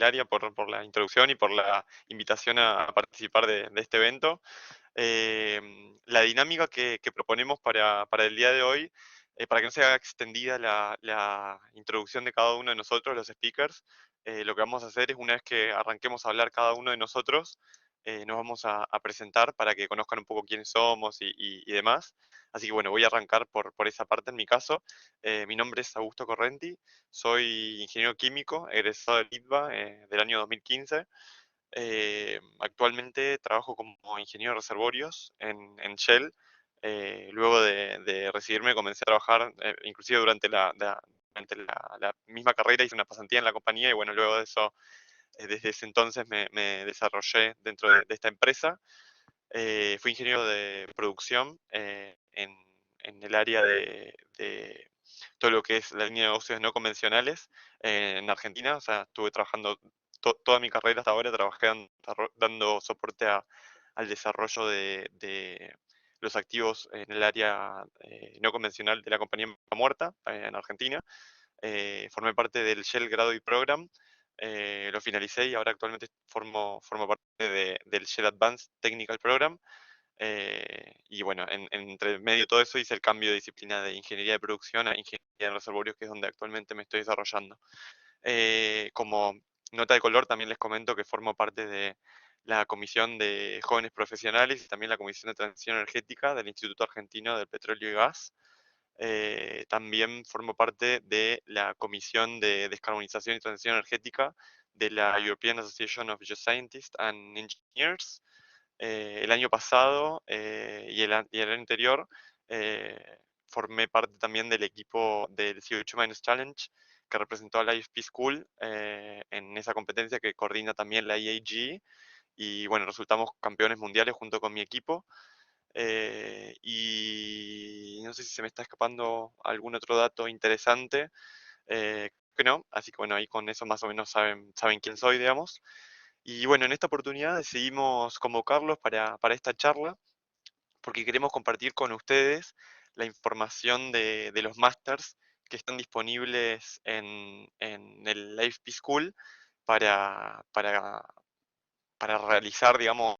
Hilaria, por la introducción y por la invitación a participar de este evento. La dinámica que proponemos para el día de hoy, para que no sea extendida la introducción de cada uno de nosotros, los speakers, lo que vamos a hacer es una vez que arranquemos a hablar cada uno de nosotros, nos vamos a presentar para que conozcan un poco quiénes somos y demás. Así que bueno, voy a arrancar por esa parte en mi caso. Mi nombre es Augusto Correnti, soy ingeniero químico, egresado del ITBA del año 2015. Actualmente trabajo como ingeniero de reservorios en Shell. Luego de recibirme comencé a trabajar, inclusive durante la misma carrera hice una pasantía en la compañía y bueno, luego de eso, desde ese entonces me desarrollé dentro de esta empresa. Fui ingeniero de producción en el área de todo lo que es la línea de negocios no convencionales en Argentina. O sea, estuve trabajando toda mi carrera hasta ahora, trabajé dando soporte al desarrollo de los activos en el área no convencional de la compañía Vaca Muerta en Argentina. Formé parte del Shell Graduate Program, lo finalicé y ahora actualmente formo parte del Shell Advanced Technical Program. Y bueno, entre medio de todo eso hice el cambio de disciplina de ingeniería de producción a ingeniería de reservorios, que es donde actualmente me estoy desarrollando. Como nota de color, también les comento que formo parte de la Comisión de Jóvenes Profesionales y también la Comisión de Transición Energética del Instituto Argentino del Petróleo y Gas. También formo parte de la Comisión de Descarbonización y Transición Energética de la European Association of Geoscientists and Engineers. El año pasado y el año anterior formé parte también del equipo del CO2 Challenge que representó a la IFP School en esa competencia que coordina también la IAG. Y bueno, resultamos campeones mundiales junto con mi equipo. Y no sé si se me está escapando algún otro dato interesante. Que no, así que bueno, ahí con eso más o menos saben quién soy, digamos. Y bueno, en esta oportunidad decidimos convocarlos para esta charla porque queremos compartir con ustedes la información de los másters que están disponibles en el IFP School para, para, para realizar, digamos,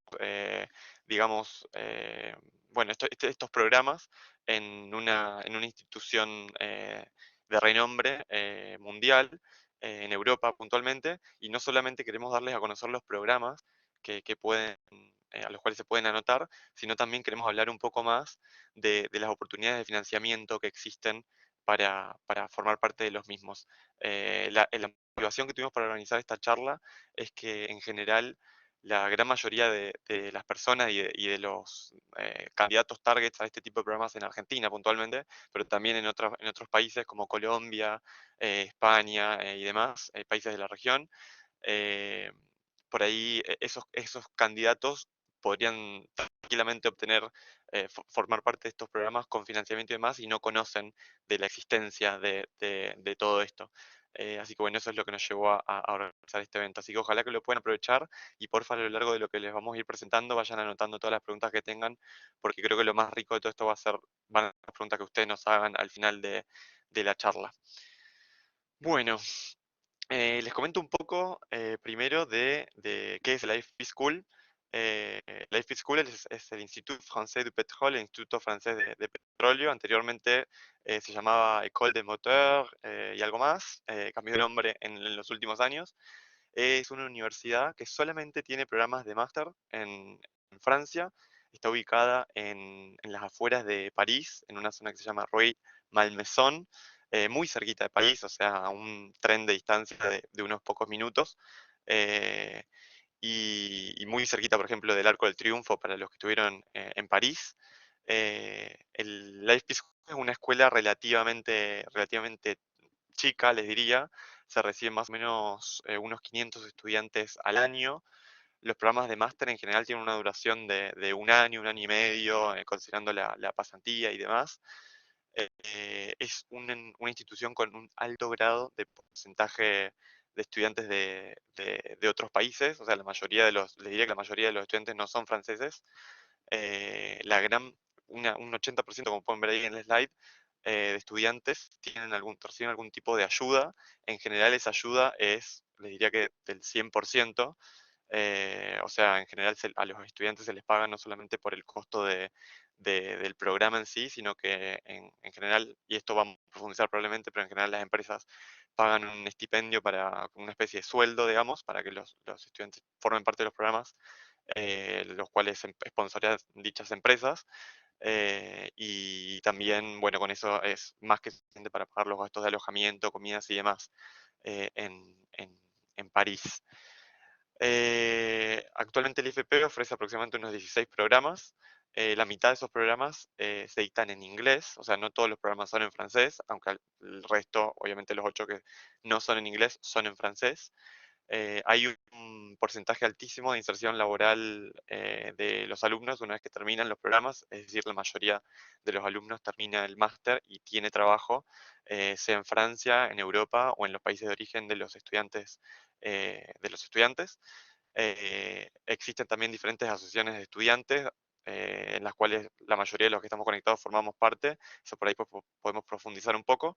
bueno, estos programas en una institución de renombre mundial, en Europa puntualmente, y no solamente queremos darles a conocer los programas que pueden, a los cuales se pueden anotar, sino también queremos hablar un poco más de las oportunidades de financiamiento que existen para formar parte de los mismos. La motivación que tuvimos para organizar esta charla es que en general la gran mayoría de las personas y de los candidatos targets a este tipo de programas en Argentina puntualmente, pero también en otros países como Colombia, España y demás, países de la región, eh, por ahí esos candidatos podrían tranquilamente obtener, formar parte de estos programas con financiamiento y demás y no conocen de la existencia de todo esto. Así que bueno, eso es lo que nos llevó a organizar este evento. Así que ojalá que lo puedan aprovechar y porfa a lo largo de lo que les vamos a ir presentando vayan anotando todas las preguntas que tengan, porque creo que lo más rico de todo esto van a ser las preguntas que ustedes nos hagan al final de la charla. Bueno, les comento un poco primero de qué es la IFP School. La IFP School es el Institut Français du Pétrole, el Instituto Francés de Petróleo. Anteriormente se llamaba École des Moteurs y algo más. Cambió de nombre en los últimos años. Es una universidad que solamente tiene programas de máster en Francia. Está ubicada en las afueras de París, en una zona que se llama Rueil-Malmaison, muy cerquita de París, o sea, a un tren de distancia de unos pocos minutos. eh, y muy cerquita, por ejemplo, del Arco del Triunfo para los que estuvieron en París. La IFP School es una escuela relativamente chica, les diría. Se reciben más o menos unos 500 estudiantes al año. Los programas de máster en general tienen una duración de un año y medio, considerando la pasantía y demás. Es una institución con un alto grado de porcentaje de estudiantes de otros países, o sea, les diría que la mayoría de los estudiantes no son franceses. La gran, un 80%, como pueden ver ahí en el slide, de estudiantes reciben algún tipo de ayuda. En general esa ayuda es les diría que del 100%. O sea, en general a los estudiantes se les paga no solamente por el costo del programa en sí, sino que en general, y esto vamos a profundizar probablemente, pero en general las empresas pagan un estipendio para una especie de sueldo, digamos, para que los estudiantes formen parte de los programas, los cuales sponsorean dichas empresas. Y también, bueno, con eso es más que suficiente para pagar los gastos de alojamiento, comidas y demás en París. Actualmente el IFP ofrece aproximadamente unos 16 programas. La mitad de esos programas se dictan en inglés, o sea, no todos los programas son en francés, aunque el resto, obviamente los 8 que no son en inglés, son en francés. Hay un porcentaje altísimo de inserción laboral de los alumnos una vez que terminan los programas, es decir, la mayoría de los alumnos termina el máster y tiene trabajo, sea en Francia, en Europa o en los países de origen de los estudiantes. Existen también diferentes asociaciones de estudiantes en las cuales la mayoría de los que estamos conectados formamos parte, eso por ahí podemos profundizar un poco.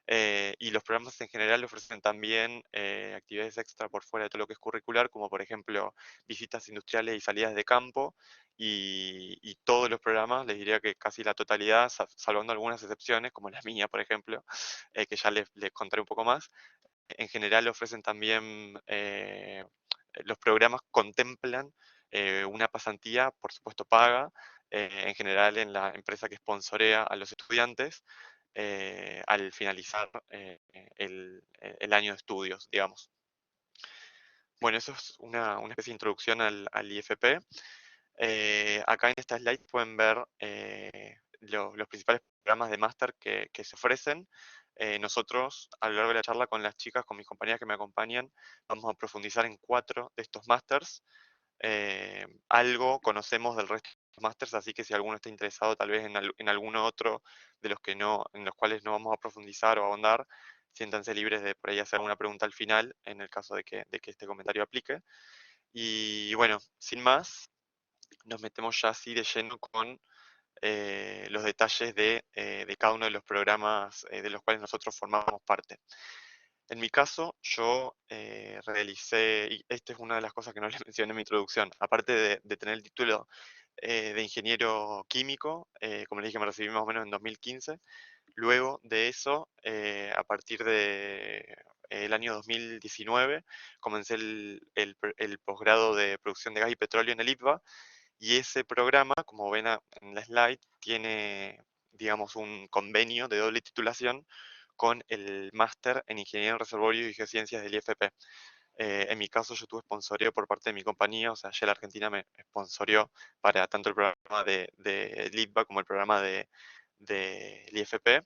Y los programas en general ofrecen también actividades extra por fuera de todo lo que es curricular, como por ejemplo visitas industriales y salidas de campo. Y todos los programas, les diría que casi la totalidad, salvando algunas excepciones, como la mía, por ejemplo, que ya les contaré un poco más, en general ofrecen también, los programas contemplan una pasantía, por supuesto paga, en general en la empresa que sponsorea a los estudiantes al finalizar el año de estudios, digamos. Bueno, eso es una especie de introducción al IFP. Acá en esta slide pueden ver los principales programas de máster que se ofrecen. Nosotros, a lo largo de la charla con las chicas, con mis compañeras que me acompañan, vamos a profundizar en 4 de estos másters. Algo conocemos del resto de los másters, así que si alguno está interesado tal vez en alguno otro de los que no, en los cuales no vamos a profundizar o ahondar, siéntanse libres de por ahí hacer una pregunta al final, en el caso de que este comentario aplique. Y bueno, sin más, nos metemos ya así de lleno con los detalles de cada uno de los programas de los cuales nosotros formamos parte. En mi caso, yo realicé, y esta es una de las cosas que no les mencioné en mi introducción, aparte de tener el título de ingeniero químico, como les dije, me recibí más o menos en 2015. Luego de eso, a partir de el año 2019, comencé el posgrado de producción de gas y petróleo en el IPBA, y ese programa, como ven en la slide, tiene, digamos, un convenio de doble titulación con el máster en Ingeniería en Reservorios y Geociencias del IFP. En mi caso, yo tuve sponsoreo por parte de mi compañía, o sea, Shell Argentina me sponsoreó para tanto el programa de LITBA como el programa del IFP,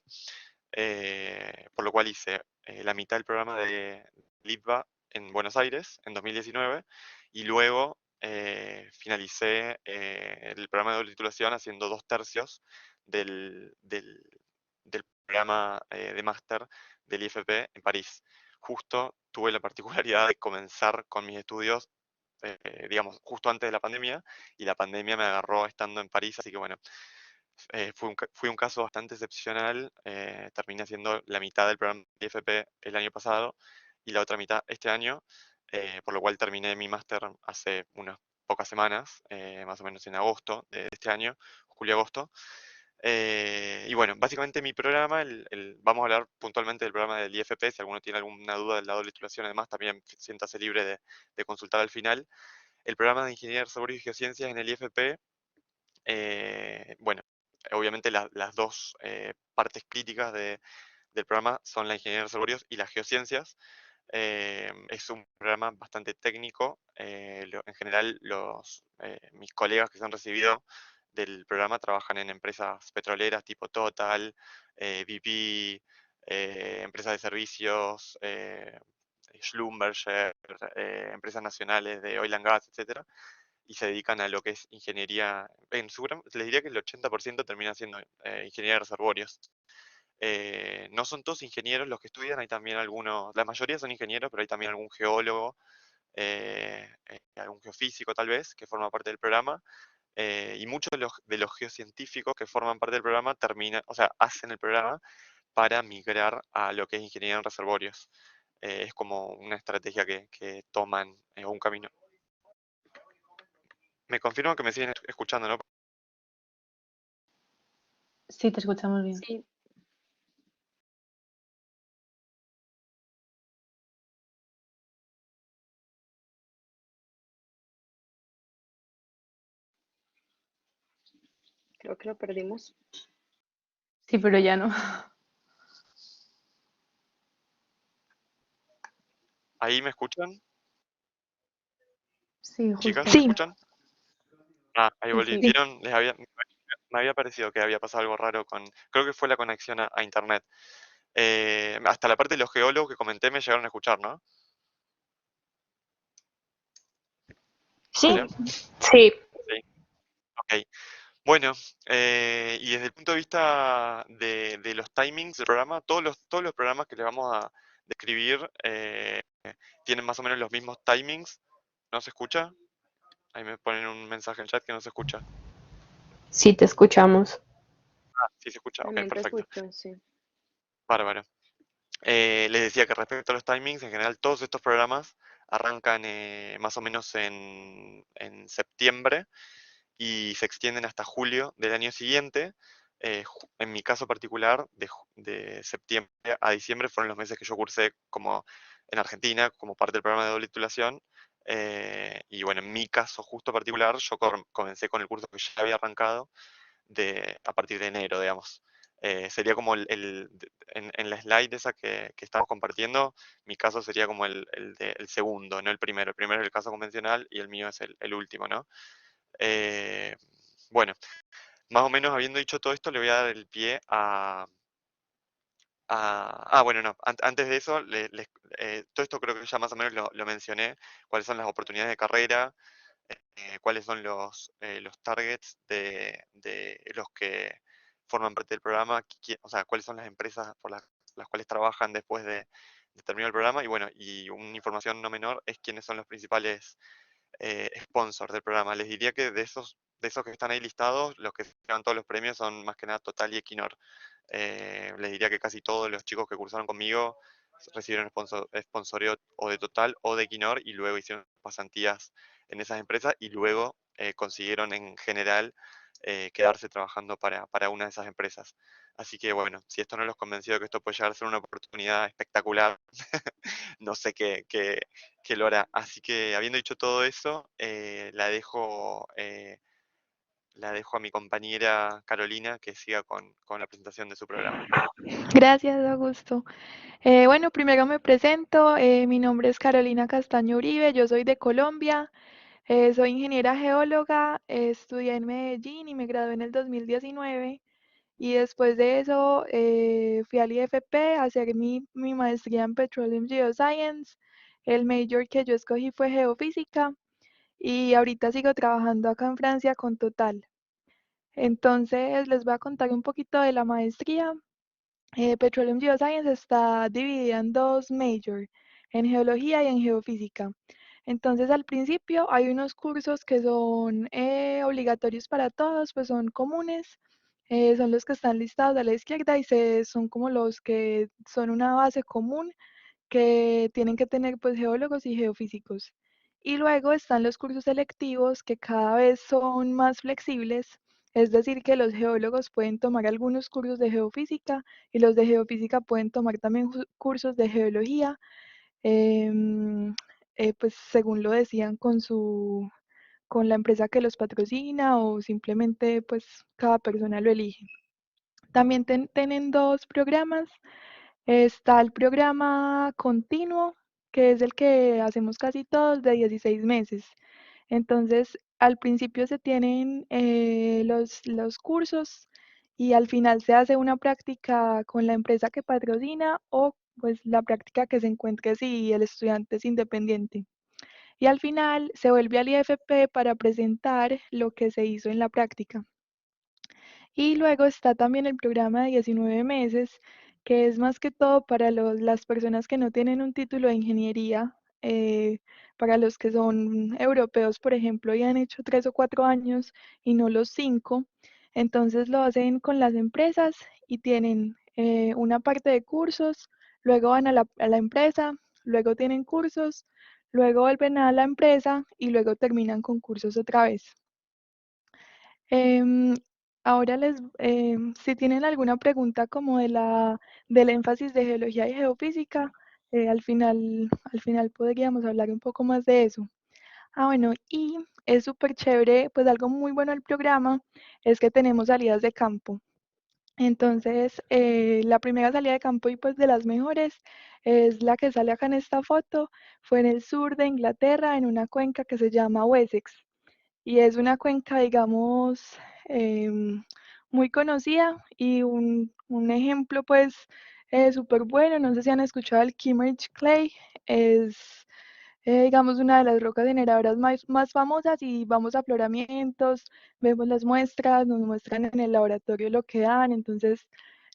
por lo cual hice la mitad del programa de LITBA en Buenos Aires en 2019 y luego finalicé el programa de doble titulación haciendo 2/3 del programa de máster del IFP en París. Justo tuve la particularidad de comenzar con mis estudios, digamos, justo antes de la pandemia, y la pandemia me agarró estando en París, así que bueno, fue un caso bastante excepcional. Terminé haciendo la mitad del programa de IFP el año pasado y la otra mitad este año, por lo cual terminé mi máster hace unas pocas semanas, más o menos en agosto de este año, julio-agosto. Y bueno, básicamente mi programa, vamos a hablar puntualmente del programa del IFP, si alguno tiene alguna duda del lado de la titulación, además también siéntase libre de consultar al final. El programa de Ingeniería de Reservorios y Geociencias en el IFP, bueno, obviamente las dos partes críticas del programa son la ingeniería de reservorios y las geociencias. Es un programa bastante técnico. En general, mis colegas que se han recibido del programa trabajan en empresas petroleras tipo Total, BP, empresas de servicios, Schlumberger, empresas nacionales de oil and gas, etcétera, y se dedican a lo que es ingeniería. Les diría que el 80% termina siendo ingeniería de reservorios. No son todos ingenieros los que estudian, hay también algunos, la mayoría son ingenieros, pero hay también algún geólogo, algún geofísico tal vez, que forma parte del programa, y muchos de los geocientíficos que forman parte del programa terminan, o sea, hacen el programa para migrar a lo que es ingeniería en reservorios. es como una estrategia que toman o un camino. Me confirman que me siguen escuchando, ¿no? Sí, te escuchamos bien. Sí, creo que lo perdimos. Sí, pero ya no. ¿Ahí me escuchan? Sí, Chicas, justo. ¿me Sí, escuchan? Ah, ahí Sí, volví. sí. ¿Vieron? Me había parecido que había pasado algo raro con, creo que fue la conexión a internet. Hasta la parte de los geólogos que comenté me llegaron a escuchar, ¿no? sí, ¿Vale? sí. Sí, ok. Bueno, y desde el punto de vista de los timings del programa, todos los programas que les vamos a describir tienen más o menos los mismos timings. ¿No se escucha? Ahí me ponen un mensaje en chat que no se escucha. Sí, te escuchamos. Ah, sí se escucha, ok, También te perfecto. escucho, sí. Bárbaro. Les decía que respecto a los timings, en general todos estos programas arrancan más o menos en septiembre y se extienden hasta julio del año siguiente. En mi caso particular, de septiembre a diciembre fueron los meses que yo cursé como en Argentina, como parte del programa de doble titulación. Y bueno, en mi caso justo particular, yo comencé con el curso que ya había arrancado a partir de enero, digamos. Sería como en la slide esa que estamos compartiendo, mi caso sería como el segundo, no el primero. El primero es el caso convencional y el mío es el último, ¿no? Eh, bueno, más o menos habiendo dicho todo esto, le voy a dar el pie bueno, no, antes de eso, todo esto creo que ya más o menos lo mencioné, cuáles son las oportunidades de carrera, cuáles son los targets de los que forman parte del programa, o sea, cuáles son las empresas por las cuales trabajan después de terminar el programa, y bueno, y una información no menor es quiénes son los principales sponsors del programa. Les diría que de esos que están ahí listados, los que se llevan todos los premios son más que nada Total y Equinor. Les diría que casi todos los chicos que cursaron conmigo recibieron sponsoreo o de Total o de Equinor y luego hicieron pasantías en esas empresas y luego consiguieron en general quedarse trabajando para una de esas empresas. Así que bueno, si esto no los convenció de que esto puede llegar a ser una oportunidad espectacular, no sé qué lo hará. Así que habiendo dicho todo eso, la dejo a mi compañera Carolina que siga con la presentación de su programa. Gracias, Augusto. Bueno, primero me presento. Mi nombre es Carolina Castaño Uribe, yo soy de Colombia, soy ingeniera geóloga, estudié en Medellín y me gradué en el 2019. Y después de eso fui al IFP a hacer mi maestría en Petroleum Geoscience. El major que yo escogí fue geofísica y ahorita sigo trabajando acá en Francia con Total. Entonces les voy a contar un poquito de la maestría. Petroleum Geoscience está dividida en dos major, en geología y en geofísica. Entonces, al principio hay unos cursos que son obligatorios para todos, pues son comunes, son los que están listados a la izquierda y son como los que son una base común que tienen que tener pues geólogos y geofísicos. Y luego están los cursos selectivos que cada vez son más flexibles, es decir, que los geólogos pueden tomar algunos cursos de geofísica y los de geofísica pueden tomar también cursos de geología, em, pues según lo decían con la empresa que los patrocina o simplemente pues cada persona lo elige. También tienen dos programas. Está el programa continuo, que es el que hacemos casi todos de 16 meses. Entonces, al principio se tienen los cursos y al final se hace una práctica con la empresa que patrocina o pues la práctica que se encuentre si el estudiante es independiente. Y al final se vuelve al IFP para presentar lo que se hizo en la práctica. Y luego está también el programa de 19 meses, que es más que todo para las personas que no tienen un título de ingeniería, para los que son europeos, por ejemplo, y han hecho 3 o 4 años y no los 5. Entonces lo hacen con las empresas y tienen una parte de cursos, luego van a la empresa, luego tienen cursos, luego vuelven a la empresa y luego terminan con cursos otra vez. Em, Ahora si tienen alguna pregunta como del énfasis de geología y geofísica, al final podríamos hablar un poco más de eso. Bueno, y es súper chévere, pues algo muy bueno del programa es que tenemos salidas de campo. Entonces, la primera salida de campo y pues de las mejores es la que sale acá en esta foto. Fue en el sur de Inglaterra, en una cuenca que se llama Wessex. Y es una cuenca, digamos, muy conocida y un ejemplo pues súper bueno. No sé si han escuchado el Kimmeridge Clay. Es digamos, una de las rocas generadoras más famosas y vamos a afloramientos, vemos las muestras, nos muestran en el laboratorio lo que dan, entonces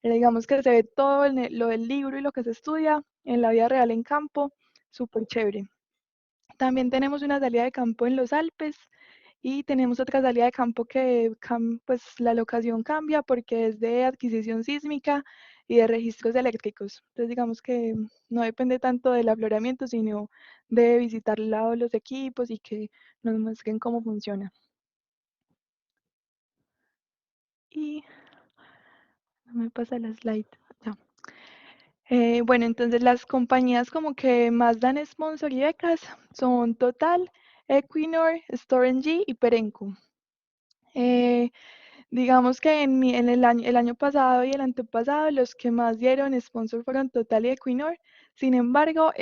digamos que se ve todo lo del libro y lo que se estudia en la vida real en campo, súper chévere. También tenemos una salida de campo en los Alpes y tenemos otra salida de campo que pues la locación cambia porque es de adquisición sísmica y de registros eléctricos. Entonces digamos que no depende tanto del afloramiento, sino de visitar los equipos y que nos muestren cómo funciona. Y no me pasa la slide. Ya. Bueno, entonces las compañías como que más dan sponsor y becas son Total, Equinor, Storengy y Perenco. Digamos que en el año pasado y el antepasado los que más dieron sponsor fueron Total y Equinor. Sin embargo,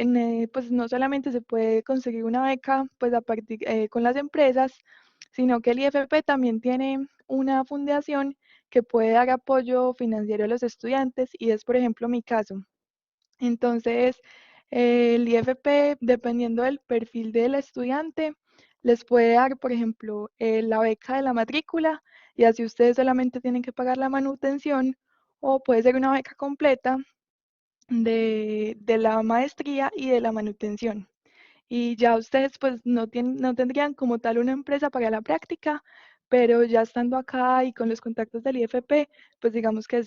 pues no solamente se puede conseguir una beca pues con las empresas, sino que el IFP también tiene una fundación que puede dar apoyo financiero a los estudiantes y es, por ejemplo, mi caso. Entonces, el IFP, dependiendo del perfil del estudiante, les puede dar, por ejemplo, la beca de la matrícula y así ustedes solamente tienen que pagar la manutención, o puede ser una beca completa de la maestría y de la manutención. Y ya ustedes pues no tendrían como tal una empresa para la práctica, pero ya estando acá y con los contactos del IFP, pues digamos que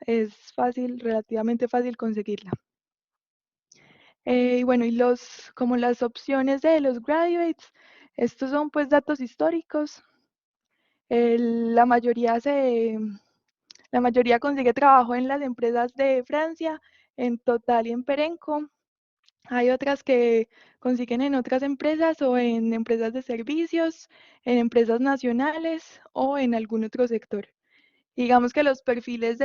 es fácil, relativamente fácil conseguirla. Y bueno, como las opciones de los graduates, estos son pues datos históricos. La mayoría consigue trabajo en las empresas de Francia, en Total y en Perenco. Hay otras que consiguen en otras empresas o en empresas de servicios, en empresas nacionales o en algún otro sector. Digamos que los perfiles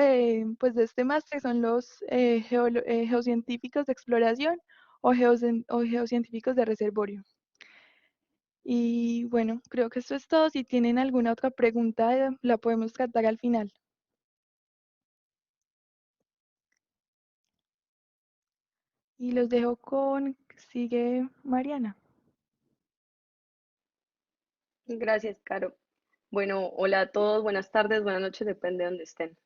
pues de este máster son los geocientíficos de exploración o geocientíficos de reservorio. Y bueno, creo que esto es todo. Si tienen alguna otra pregunta, la podemos tratar al final. Y los dejo sigue Mariana. Gracias, Caro. Bueno, hola a todos, buenas tardes, buenas noches, depende de donde estén.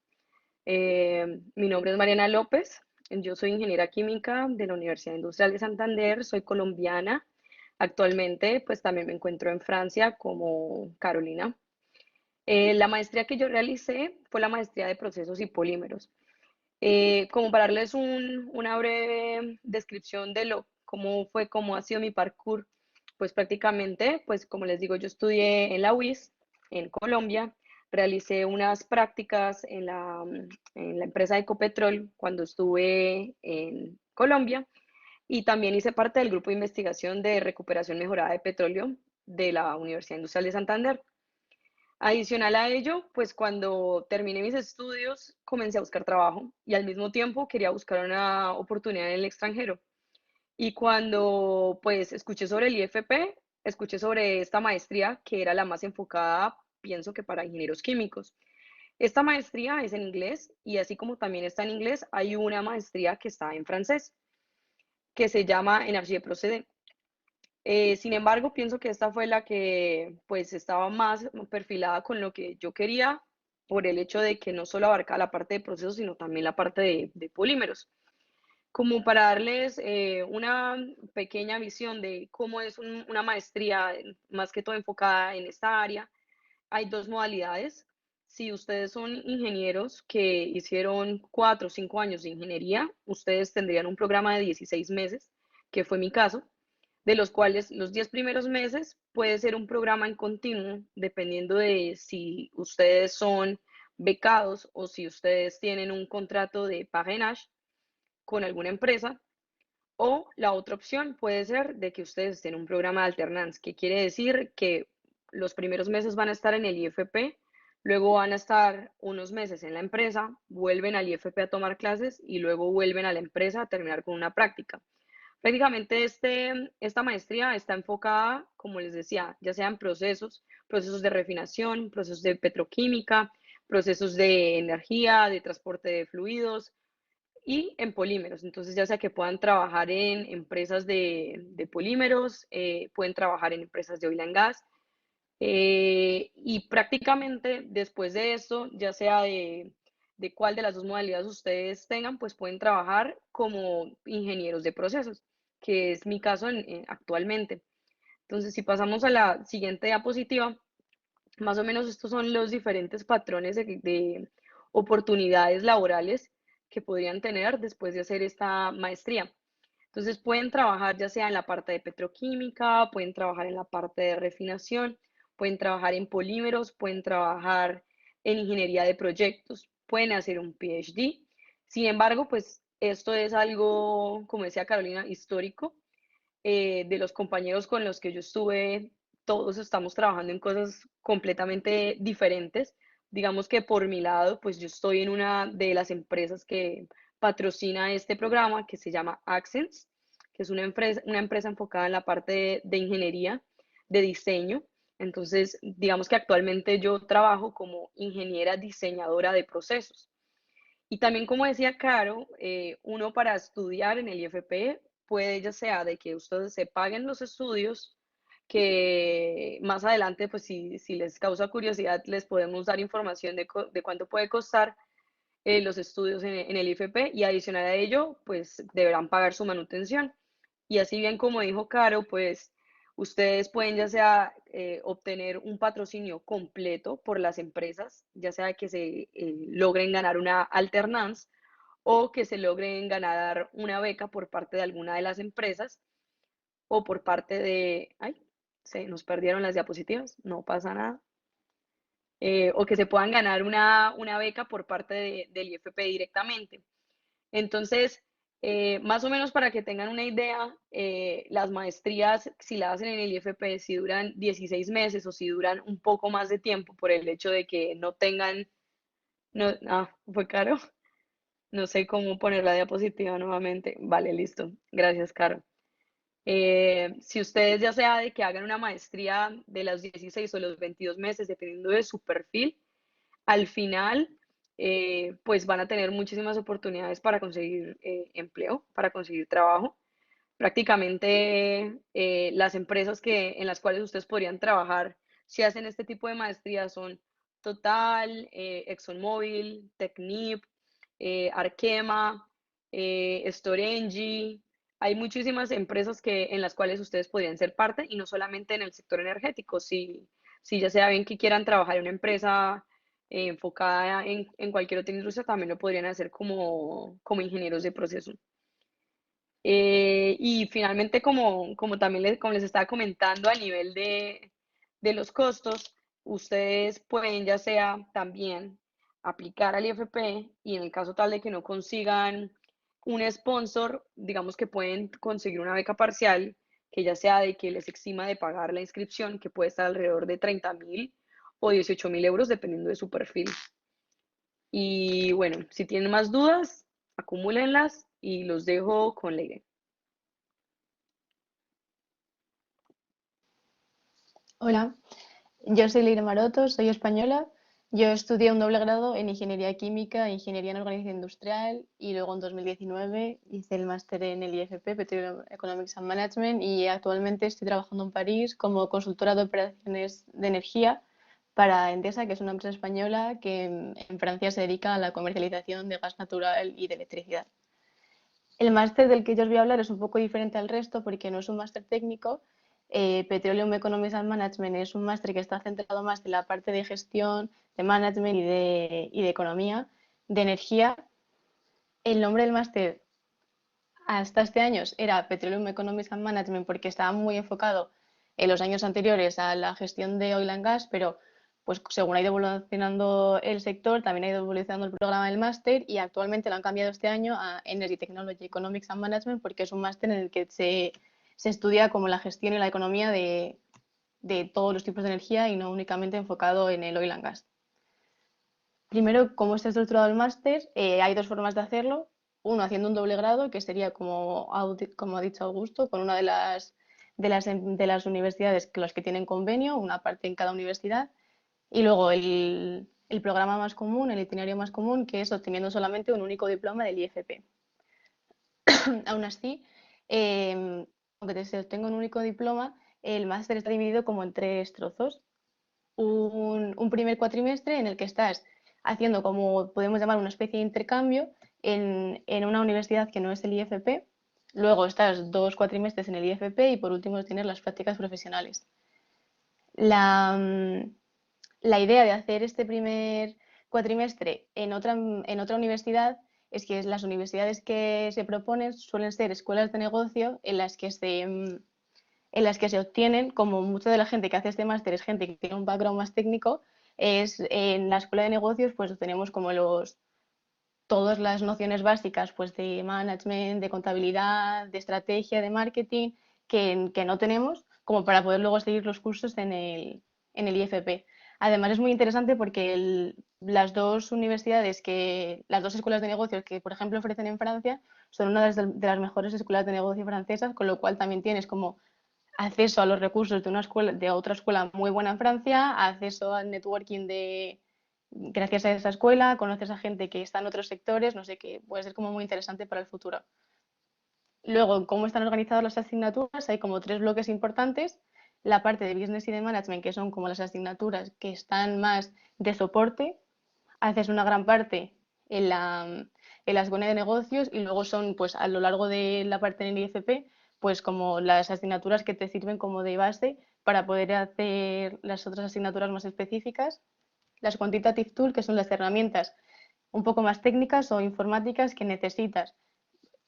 Mi nombre es Mariana López, yo soy ingeniera química de la Universidad Industrial de Santander, soy colombiana. Actualmente, pues también me encuentro en Francia como Carolina. La maestría que yo realicé fue la maestría de procesos y polímeros. Como para darles una breve descripción de cómo ha sido mi parkour, pues prácticamente, pues como les digo, yo estudié en la UIS, en Colombia, realicé unas prácticas en la empresa Ecopetrol cuando estuve en Colombia y también hice parte del grupo de investigación de recuperación mejorada de petróleo de la Universidad Industrial de Santander. Adicional a ello, pues cuando terminé mis estudios comencé a buscar trabajo y al mismo tiempo quería buscar una oportunidad en el extranjero. Y cuando pues escuché sobre el IFP, escuché sobre esta maestría que era la más enfocada, pienso que para ingenieros químicos. Esta maestría es en inglés y así como también está en inglés, hay una maestría que está en francés que se llama Energie Procede. Sin embargo, pienso que esta fue la que pues estaba más perfilada con lo que yo quería por el hecho de que no solo abarca la parte de procesos, sino también la parte de polímeros. Como para darles una pequeña visión de cómo es una maestría más que todo enfocada en esta área, hay dos modalidades. Si ustedes son ingenieros que hicieron 4 o 5 años de ingeniería, ustedes tendrían un programa de 16 meses que fue mi caso, de los cuales los 10 primeros meses puede ser un programa en continuo, dependiendo de si ustedes son becados o si ustedes tienen un contrato de parrainage con alguna empresa. O la otra opción puede ser de que ustedes estén en un programa de alternance, que quiere decir que los primeros meses van a estar en el IFP, luego van a estar unos meses en la empresa, vuelven al IFP a tomar clases y luego vuelven a la empresa a terminar con una práctica. Prácticamente esta maestría está enfocada, como les decía, ya sean procesos de refinación, procesos de petroquímica, procesos de energía, de transporte de fluidos, y en polímeros. Entonces, ya sea que puedan trabajar en empresas de polímeros, pueden trabajar en empresas de oil and gas. Y prácticamente después de esto, ya sea de cuál de las dos modalidades ustedes tengan, pues pueden trabajar como ingenieros de procesos, que es mi caso actualmente. Entonces, si pasamos a la siguiente diapositiva, más o menos estos son los diferentes patrones de oportunidades laborales que podrían tener después de hacer esta maestría. Entonces pueden trabajar ya sea en la parte de petroquímica, pueden trabajar en la parte de refinación, pueden trabajar en polímeros, pueden trabajar en ingeniería de proyectos, pueden hacer un PhD. Sin embargo, pues esto es algo, como decía Carolina, histórico. De los compañeros con los que yo estuve, todos estamos trabajando en cosas completamente diferentes. Digamos que por mi lado, pues yo estoy en una de las empresas que patrocina este programa que se llama Accents, que es una empresa enfocada en la parte de ingeniería, de diseño. Entonces, digamos que actualmente yo trabajo como ingeniera diseñadora de procesos. Y también, como decía Caro, uno para estudiar en el IFP puede ya sea de que ustedes se paguen los estudios, que más adelante, pues si les causa curiosidad, les podemos dar información de cuánto puede costar los estudios en el IFP y adicional a ello, pues deberán pagar su manutención. Y así bien como dijo Caro, pues ustedes pueden ya sea obtener un patrocinio completo por las empresas, ya sea que se logren ganar una alternance o que se logren ganar una beca por parte de alguna de las empresas o por parte de... Ay, se nos perdieron las diapositivas, no pasa nada. O que se puedan ganar una beca por parte del IFP directamente. Entonces, más o menos para que tengan una idea, las maestrías, si las hacen en el IFP, si duran 16 meses o si duran un poco más de tiempo por el hecho de que no tengan, no, fue Caro, no sé cómo poner la diapositiva nuevamente. Vale, listo. Gracias, Caro. Si ustedes ya sea de que hagan una maestría de los 16 o los 22 meses, dependiendo de su perfil, al final, pues van a tener muchísimas oportunidades para conseguir empleo, para conseguir trabajo. Prácticamente las empresas en las cuales ustedes podrían trabajar si hacen este tipo de maestría son Total, ExxonMobil, Technip, Arkema, Storengy. Hay muchísimas empresas en las cuales ustedes podrían ser parte y no solamente en el sector energético. Si ya sea bien que quieran trabajar en una empresa enfocada en cualquier otra industria, también lo podrían hacer como ingenieros de proceso. Y finalmente, como también como les estaba comentando, a nivel de los costos, ustedes pueden ya sea también aplicar al IFP y en el caso tal de que no consigan un sponsor, digamos que pueden conseguir una beca parcial, que ya sea de que les exima de pagar la inscripción, que puede estar alrededor de 30.000 o 18.000 euros, dependiendo de su perfil. Y bueno, si tienen más dudas, acumúlenlas y los dejo con Leire. Hola, yo soy Leire Maroto, soy española. Yo estudié un doble grado en Ingeniería Química e Ingeniería en Organización Industrial y luego en 2019 hice el máster en el IFP, Petroleum Economics and Management, y actualmente estoy trabajando en París como consultora de operaciones de energía para Endesa, que es una empresa española que en Francia se dedica a la comercialización de gas natural y de electricidad. El máster del que yo os voy a hablar es un poco diferente al resto porque no es un máster técnico. Petroleum Economics and Management es un máster que está centrado más en la parte de gestión, de management y de economía, de energía. El nombre del máster hasta este año era Petroleum Economics and Management porque estaba muy enfocado en los años anteriores a la gestión de oil and gas, pero pues según ha ido evolucionando el sector, también ha ido evolucionando el programa del máster y actualmente lo han cambiado este año a Energy Technology Economics and Management porque es un máster en el que se estudia como la gestión y la economía de todos los tipos de energía y no únicamente enfocado en el oil and gas. Primero, cómo está estructurado el máster, hay dos formas de hacerlo. Uno, haciendo un doble grado, que sería como ha dicho Augusto, con una de las universidades que los que tienen convenio, una parte en cada universidad. Y luego el programa más común, el itinerario más común, que es obteniendo solamente un único diploma del IFP. Aún así, aunque se obtenga un único diploma, el máster está dividido como en tres trozos. Un primer cuatrimestre en el que estás haciendo como podemos llamar una especie de intercambio en una universidad que no es el IFP. Luego estás 2 cuatrimestres en el IFP y por último tienes las prácticas profesionales. La, la idea de hacer este primer cuatrimestre en otra universidad es que las universidades que se proponen suelen ser escuelas de negocio en las que se obtienen, como mucha de la gente que hace este máster es gente que tiene un background más técnico, es en la escuela de negocios pues tenemos como todas las nociones básicas pues de management, de contabilidad, de estrategia, de marketing, que no tenemos, como para poder luego seguir los cursos en el IFP. Además es muy interesante porque las dos universidades las dos escuelas de negocios que por ejemplo ofrecen en Francia son una de las mejores escuelas de negocio francesas, con lo cual también tienes como acceso a los recursos de una escuela, de otra escuela muy buena en Francia, acceso al networking gracias a esa escuela, conoces a gente que está en otros sectores, no sé qué, puede ser como muy interesante para el futuro. Luego, ¿cómo están organizadas las asignaturas? Hay como tres bloques importantes. La parte de business y de management, que son como las asignaturas que están más de soporte. Haces una gran parte en la escuela de negocios y luego son, pues a lo largo de la parte en el IFP, pues como las asignaturas que te sirven como de base para poder hacer las otras asignaturas más específicas. Las quantitative tools, que son las herramientas un poco más técnicas o informáticas que necesitas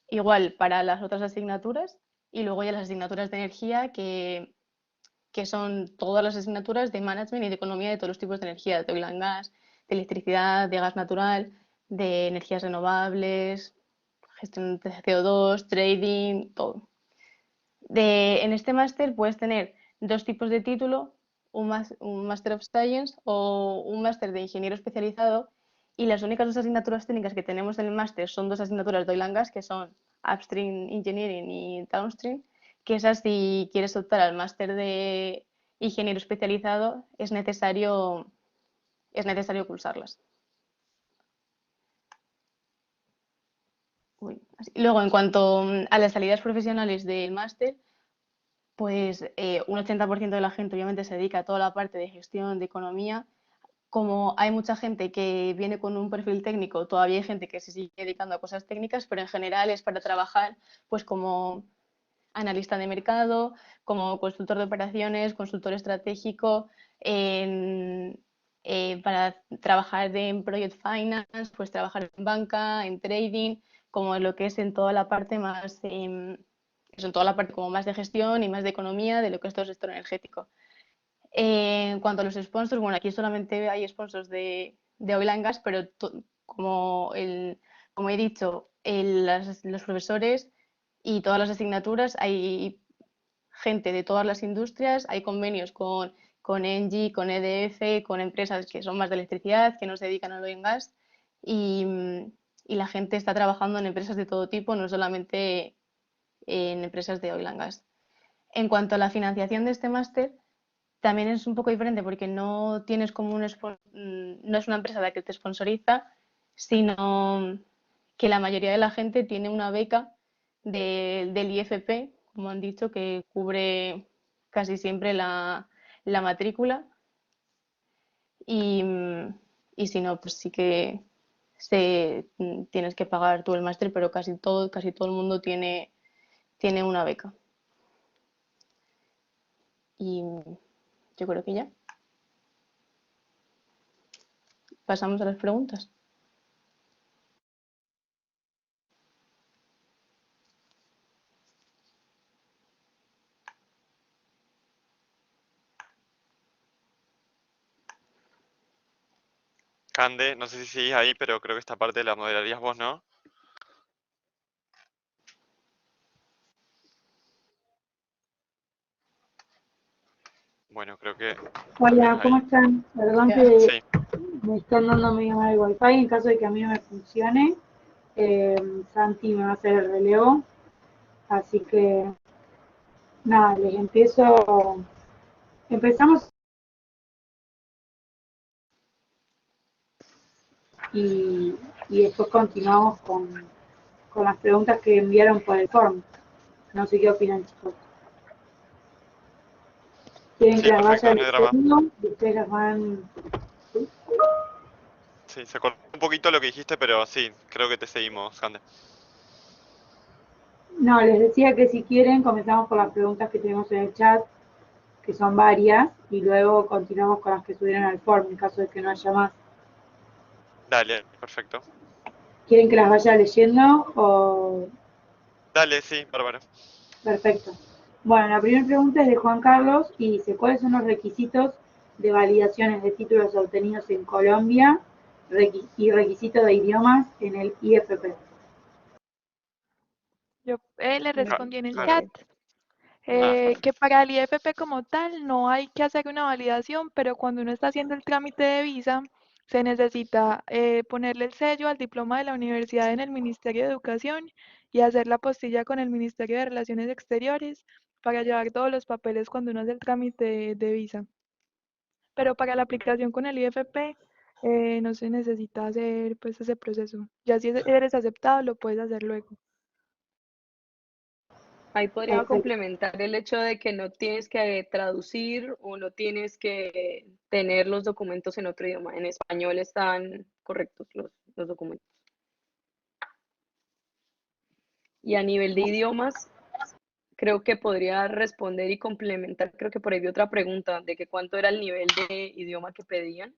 igual para las otras asignaturas y luego ya las asignaturas de energía que son todas las asignaturas de management y de economía de todos los tipos de energía, de oil and gas, de electricidad, de gas natural, de energías renovables, gestión de CO2, trading, todo. En este máster puedes tener dos tipos de título, un Master of Science o un máster de ingeniero especializado y las únicas dos asignaturas técnicas que tenemos en el máster son dos asignaturas de oil and gas que son Upstream Engineering y Downstream, que esas si quieres optar al máster de ingeniero especializado es necesario cursarlas. Luego, en cuanto a las salidas profesionales del máster, pues un 80% de la gente obviamente se dedica a toda la parte de gestión, de economía. Como hay mucha gente que viene con un perfil técnico, todavía hay gente que se sigue dedicando a cosas técnicas, pero en general es para trabajar pues como analista de mercado, como consultor de operaciones, consultor estratégico, para trabajar en project finance, pues trabajar en banca, en trading, como en lo que es en toda la parte más, en toda la parte como más de gestión y más de economía de lo que es todo el sector energético. En cuanto a los sponsors, bueno, aquí solamente hay sponsors de oil and gas, pero como he dicho, los profesores y todas las asignaturas, hay gente de todas las industrias, hay convenios con Engie, con EDF, con empresas que son más de electricidad, que no se dedican al oil and gas, y, y la gente está trabajando en empresas de todo tipo, no solamente en empresas de oil and gas. En cuanto a la financiación de este máster, también es un poco diferente porque no tienes como no es una empresa la que te sponsoriza, sino que la mayoría de la gente tiene una beca del IFP, como han dicho, que cubre casi siempre la matrícula y, y si no, pues sí que tienes que pagar tú el máster, pero casi todo el mundo tiene una beca. Y yo creo que ya. Pasamos a las preguntas. Cande, no sé si seguís ahí, pero creo que esta parte la moderarías vos, ¿no? Bueno, creo que la Hola, tenés ¿cómo ahí. están? Perdón Ya. que Sí, me están dando medio mal el wifi. En caso de que a mí no me funcione, Santi me va a hacer el relevo. Así que nada, les empiezo. Empezamos y, y después continuamos con las preguntas que enviaron por el form. No sé qué opinan, chicos. ¿Quieren que sí, las vaya perfecto, no hay drama. leyendo? Y ustedes las van. Sí, se cortó un poquito lo que dijiste, pero sí, creo que te seguimos, Cande. No, les decía que si quieren, comenzamos por las preguntas que tenemos en el chat, que son varias, y luego continuamos con las que subieron al form en caso de que no haya más. Dale, perfecto. ¿Quieren que las vaya leyendo o...? Dale, sí, bárbaro. Perfecto. Bueno, la primera pregunta es de Juan Carlos y dice, ¿cuáles son los requisitos de validaciones de títulos obtenidos en Colombia y requisitos de idiomas en el IFP? Yo le Ah, respondí en el claro. chat Vale. que para el IFP como tal no hay que hacer una validación, pero cuando uno está haciendo el trámite de visa, se necesita ponerle el sello al diploma de la universidad en el Ministerio de Educación y hacer la postilla con el Ministerio de Relaciones Exteriores para llevar todos los papeles cuando uno hace el trámite de visa. Pero para la aplicación con el IFP no se necesita hacer pues ese proceso. Ya si eres aceptado, lo puedes hacer luego. Ahí podría Perfecto. complementar el hecho de que no tienes que traducir o no tienes que tener los documentos en otro idioma. En español están correctos los documentos. Y a nivel de idiomas, creo que podría responder y complementar, creo que por ahí vi otra pregunta de que cuánto era el nivel de idioma que pedían.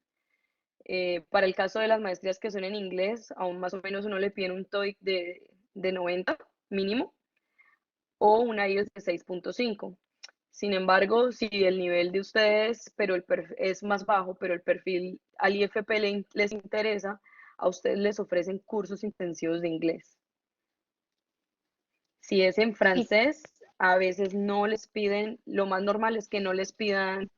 Para el caso de las maestrías que son en inglés, aún más o menos uno le pide un TOEIC de 90 mínimo o una IELTS de 6.5. Sin embargo, si el nivel de ustedes pero es más bajo, pero el perfil al IFP les interesa, a ustedes les ofrecen cursos intensivos de inglés. Si es en Y, francés, a veces no les piden, lo más normal es que no les pidan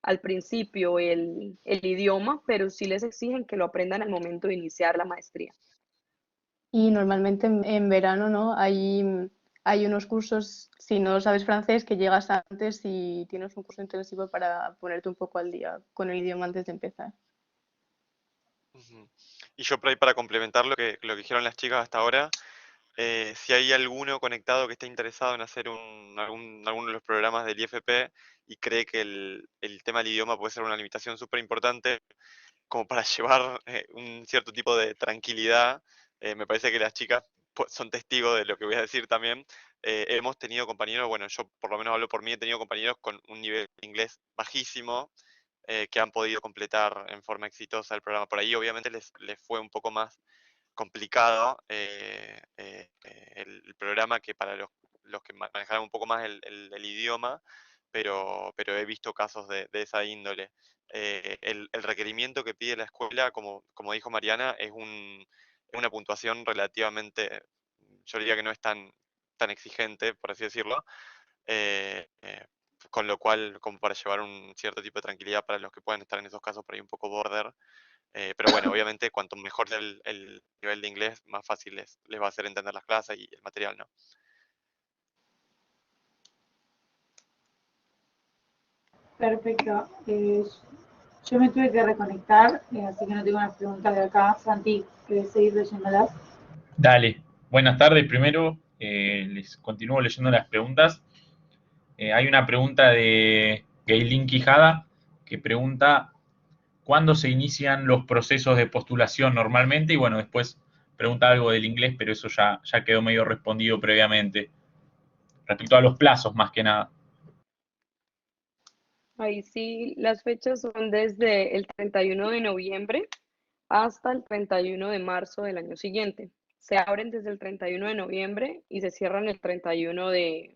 al principio el idioma, pero sí les exigen que lo aprendan al momento de iniciar la maestría. y normalmente en verano, ¿no? Hay unos cursos, si no sabes francés, que llegas antes y tienes un curso intensivo para ponerte un poco al día con el idioma antes de empezar. Ujú. Y yo por ahí para complementar lo que dijeron las chicas hasta ahora, si hay alguno conectado que esté interesado en hacer alguno de los programas del IFP y cree que el tema del idioma puede ser una limitación súper importante, como para llevar un cierto tipo de tranquilidad, me parece que las chicas son testigos de lo que voy a decir también. Hemos tenido compañeros, bueno, yo por lo menos hablo por mí, he tenido compañeros con un nivel de inglés bajísimo, que han podido completar en forma exitosa el programa. Por ahí obviamente les fue un poco más complicado el programa que para los que manejaron un poco más el idioma, pero he visto casos de esa índole. El requerimiento que pide la escuela, como dijo Mariana, es una puntuación relativamente, yo diría que no es tan exigente, por así decirlo, eh, eh, con lo cual, como para llevar un cierto tipo de tranquilidad para los que puedan estar en esos casos por ahí un poco border. Pero bueno, obviamente cuanto mejor sea el nivel de inglés, más fácil les va a hacer entender las clases y el material, ¿no? Perfecto. Yo me tuve que reconectar, así que no tengo unas preguntas de acá. Santi, ¿querés seguir leyéndolas? Dale, buenas tardes. Primero, les continúo leyendo las preguntas. Hay una pregunta de Gailin Quijada que pregunta cuándo se inician los procesos de postulación normalmente y bueno, después pregunta algo del inglés, pero eso ya quedó medio respondido previamente, respecto a los plazos más que nada. Ahí sí, las fechas son desde el 31 de noviembre hasta el 31 de marzo del año siguiente. Se abren desde el 31 de noviembre y se cierran el 31 de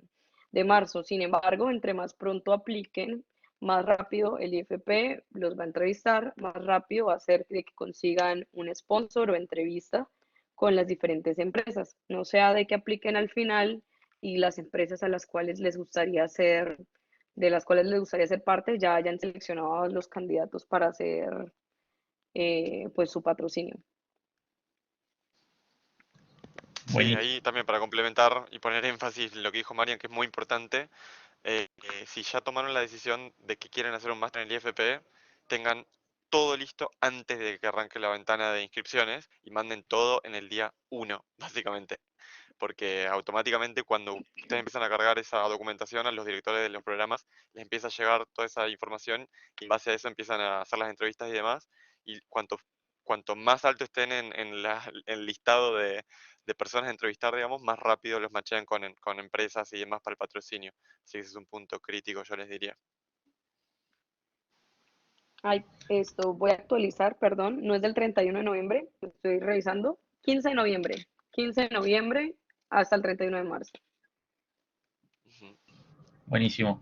marzo. Sin embargo, entre más pronto apliquen, más rápido el IFP los va a entrevistar, más rápido va a hacer de que consigan un sponsor o entrevista con las diferentes empresas. No sea de que apliquen al final y las empresas a las cuales les gustaría ser, de las cuales les gustaría ser parte, ya hayan seleccionado a los candidatos para hacer pues su patrocinio. Sí, Buenísimo. ahí también para complementar y poner énfasis en lo que dijo Marian, que es muy importante, si ya tomaron la decisión de que quieren hacer un máster en el IFP, tengan todo listo antes de que arranque la ventana de inscripciones y manden todo en el día 1, básicamente. Porque automáticamente cuando ustedes empiezan a cargar esa documentación a los directores de los programas, les empieza a llegar toda esa información y en base a eso empiezan a hacer las entrevistas y demás. Y cuanto más alto estén en el listado de personas a entrevistar, digamos, más rápido los machean con empresas y demás para el patrocinio. Así que ese es un punto crítico, yo les diría. Ay, esto voy a actualizar, perdón, no es del 31 de noviembre, estoy revisando. 15 de noviembre, 15 de noviembre hasta el 31 de marzo. Ujú. Buenísimo.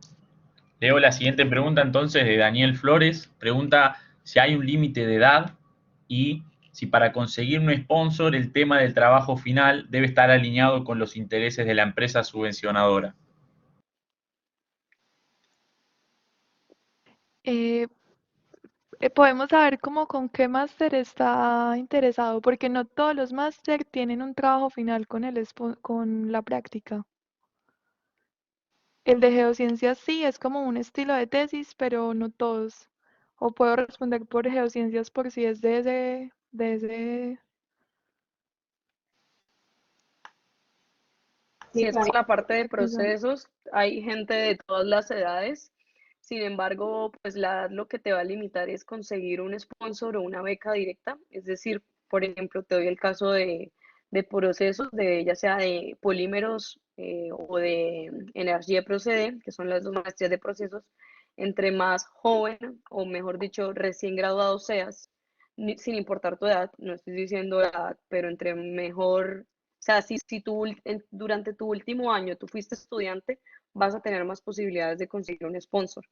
Leo la siguiente pregunta entonces de Daniel Flores. Pregunta si hay un límite de edad y si para conseguir un sponsor el tema del trabajo final debe estar alineado con los intereses de la empresa subvencionadora. Eh, Podemos saber cómo con qué máster está interesado, porque no todos los máster tienen un trabajo final con con la práctica. El de geociencias sí es como un estilo de tesis, pero no todos. O puedo responder por geociencias por si es de ese. Si Sí, es por la parte de Eso. procesos, hay gente de todas las edades. Sin embargo, pues la edad lo que te va a limitar es conseguir un sponsor o una beca directa. Es decir, por ejemplo, te doy el caso de procesos, de ya sea de polímeros o de energía procede, que son las dos maestrías de procesos. Entre más joven, o mejor dicho, recién graduado seas, sin importar tu edad, no estoy diciendo edad, pero entre mejor, o sea, si tú durante tu último año tú fuiste estudiante, vas a tener más posibilidades de conseguir un sponsor.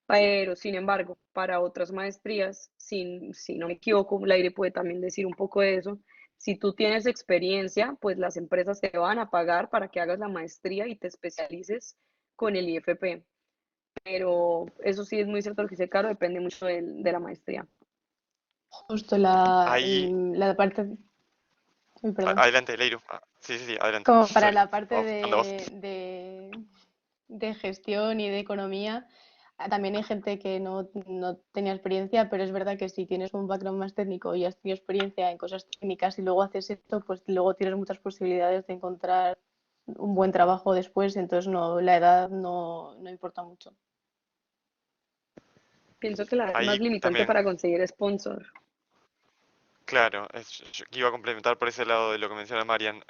Pero, sin embargo, para otras maestrías, si no me equivoco, Laire puede también decir un poco de eso. Si tú tienes experiencia, pues las empresas te van a pagar para que hagas la maestría y te especialices con el IFP. Pero eso sí es muy cierto lo que dice Caro, depende mucho de la maestría. Justo la, Ahí, la parte, ay, perdón, adelante, Leiru. Sí, sí, sí, adelante. como para Sorry. la parte Anda vos. de gestión y de economía, también hay gente que no tenía experiencia, pero es verdad que si tienes un background más técnico y has tenido experiencia en cosas técnicas y luego haces esto, pues luego tienes muchas posibilidades de encontrar un buen trabajo después, entonces no, la edad no importa mucho. Pienso que la más Ahí limitante también, para conseguir sponsor. claro, yo iba a complementar por ese lado de lo que menciona Marian.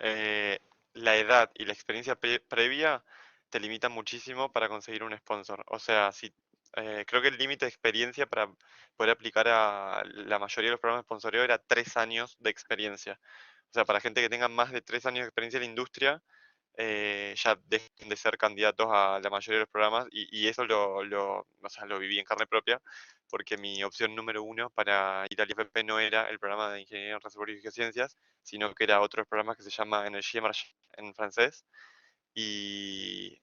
La edad y la experiencia previa te limitan muchísimo para conseguir un sponsor. O sea, si, creo que el límite de experiencia para poder aplicar a la mayoría de los programas de sponsoreo era 3 años de experiencia. O sea, para gente que tenga más de 3 años de experiencia en la industria, ya dejan de ser candidatos a la mayoría de los programas y eso o sea, lo viví en carne propia porque mi opción número uno para ir al IFP no era el programa de Ingeniería en Reservorios y Geociencias, sino que era otro programa que se llama Energie Marche en francés y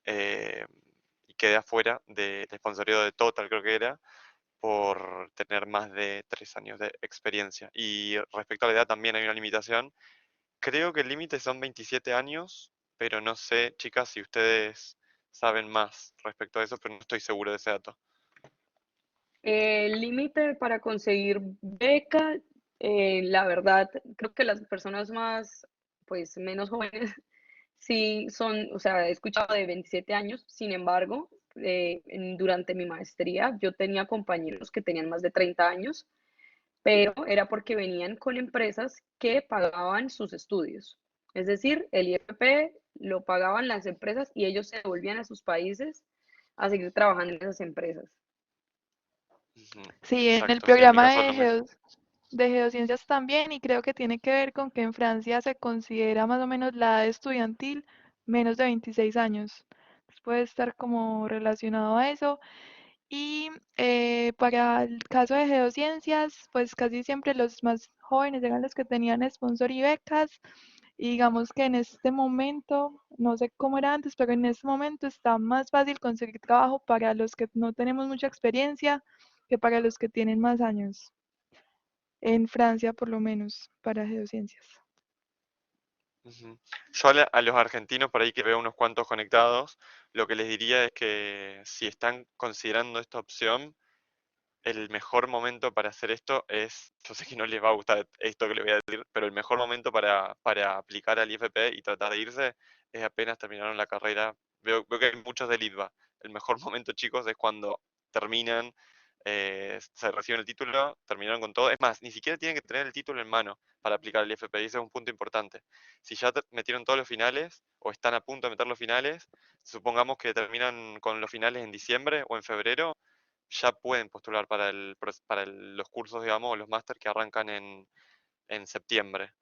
quedé afuera del sponsoreo de Total, creo que era, por tener más de 3 años de experiencia. Y respecto a la edad también hay una limitación. Creo que el límite son 27 años, pero no sé, chicas, si ustedes saben más respecto a eso, pero no estoy seguro de ese dato. El límite para conseguir beca, la verdad, creo que las personas más, pues menos jóvenes, sí son, o sea, he escuchado de 27 años. Sin embargo, durante mi maestría yo tenía compañeros que tenían más de 30 años, pero era porque venían con empresas que pagaban sus estudios. Es decir, el IFP lo pagaban las empresas y ellos se devolvían a sus países a seguir trabajando en esas empresas. Ujú, Sí, en el exacto, sí, en mi programa caso lo mismo. de geociencias también, y creo que tiene que ver con que en Francia se considera más o menos la edad estudiantil menos de 26 años. Entonces puede estar como relacionado a eso. Y para el caso de geociencias, pues casi siempre los más jóvenes eran los que tenían sponsor y becas. Y digamos que en este momento, no sé cómo era antes, pero en este momento está más fácil conseguir trabajo para los que no tenemos mucha experiencia que para los que tienen más años. En Francia, por lo menos, para geociencias. Ujú. Yo a los argentinos por ahí que veo unos cuantos conectados, lo que les diría es que si están considerando esta opción, el mejor momento para hacer esto es, yo sé que no les va a gustar esto que les voy a decir, pero el mejor momento para aplicar al IFP y tratar de irse es apenas terminaron la carrera. Veo que hay muchos del ITBA. El mejor momento, chicos, es cuando terminan, se reciben el título, terminaron con todo. Es más, ni siquiera tienen que tener el título en mano para aplicar al IFP, y ese es un punto importante. Si ya metieron todos los finales o están a punto de meter los finales, supongamos que terminan con los finales en diciembre o en febrero, ya pueden postular para los cursos, digamos, o los máster que arrancan en septiembre.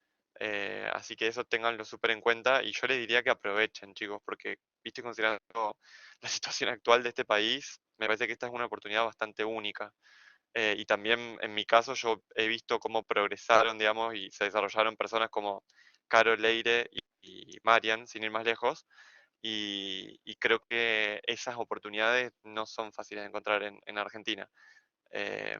Así que eso tenganlo súper en cuenta y yo les diría que aprovechen, chicos, porque, viste, considerando la situación actual de este país, me parece que esta es una oportunidad bastante única. Y también en mi caso yo he visto cómo progresaron, digamos, y se desarrollaron personas como Caro Leire y Marian, sin ir más lejos, y creo que esas oportunidades no son fáciles de encontrar en Argentina. Eh,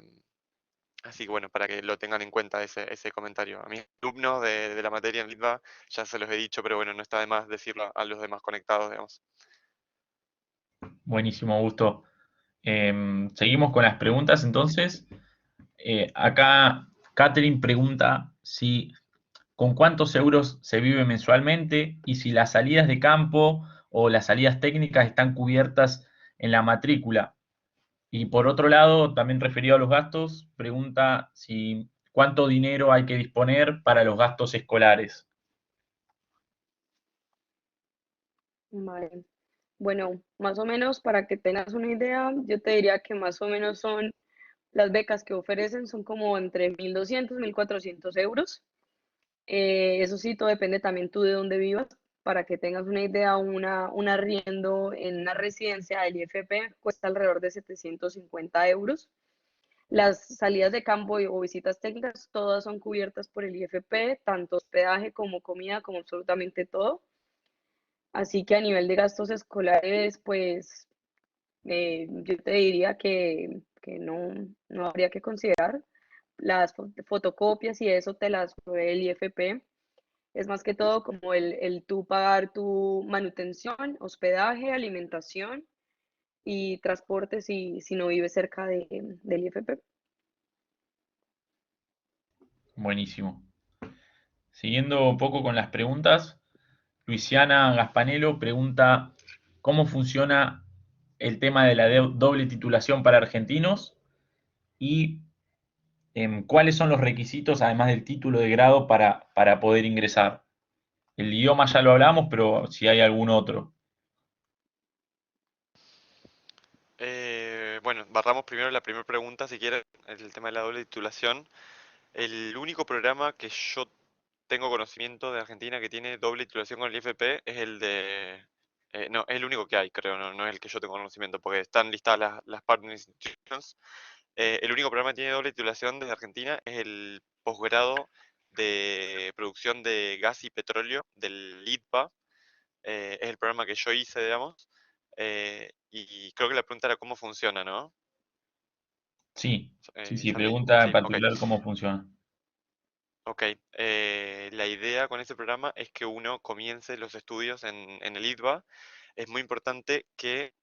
Así que bueno, para que lo tengan en cuenta ese comentario. A mis alumnos de la materia en Litva ya se los he dicho, pero bueno, no está de más decirlo a los demás conectados, digamos. Buenísimo, Augusto. Seguimos con las preguntas entonces. Acá Catherine pregunta si con cuántos euros se vive mensualmente y si las salidas de campo o las salidas técnicas están cubiertas en la matrícula. Y por otro lado, también referido a los gastos, pregunta si cuánto dinero hay que disponer para los gastos escolares. Vale. Bueno, más o menos para que tengas una idea, yo te diría que más o menos son las becas que ofrecen son como entre 1.200 1.400 euros. Eso sí, todo depende también tú de dónde vivas. Para que tengas una idea, un arriendo en una residencia del IFP cuesta alrededor de 750 euros. Las salidas de campo o visitas técnicas, todas son cubiertas por el IFP, tanto hospedaje como comida, como absolutamente todo. Así que a nivel de gastos escolares, pues yo te diría que no habría que considerar. Las fotocopias y eso te las provee el IFP. Es más que todo como el tú pagar tu manutención, hospedaje, alimentación y transporte si no vives cerca del IFP. Buenísimo. Siguiendo un poco con las preguntas, Luisiana Gaspanelo pregunta cómo funciona el tema de la doble titulación para argentinos y cuáles son los requisitos, además del título de grado, para poder ingresar. El idioma ya lo hablamos, pero si hay algún otro. Bueno, barramos primero la primera pregunta, si quieren, el tema de la doble titulación. El único programa que yo tengo conocimiento de Argentina que tiene doble titulación con el IFP es el de... no, es el único que hay, creo, no es el que yo tengo conocimiento, porque están listadas las partner institutions. El único programa que tiene doble titulación desde Argentina es el posgrado de producción de gas y petróleo del ITPA. Es el programa que yo hice, digamos. Y creo que la pregunta era cómo funciona, ¿no? Sí, sí, Santi, pregunta en sí, ok. particular cómo funciona. Ok, la idea con este programa es que uno comience los estudios en el ITBA. Es muy importante que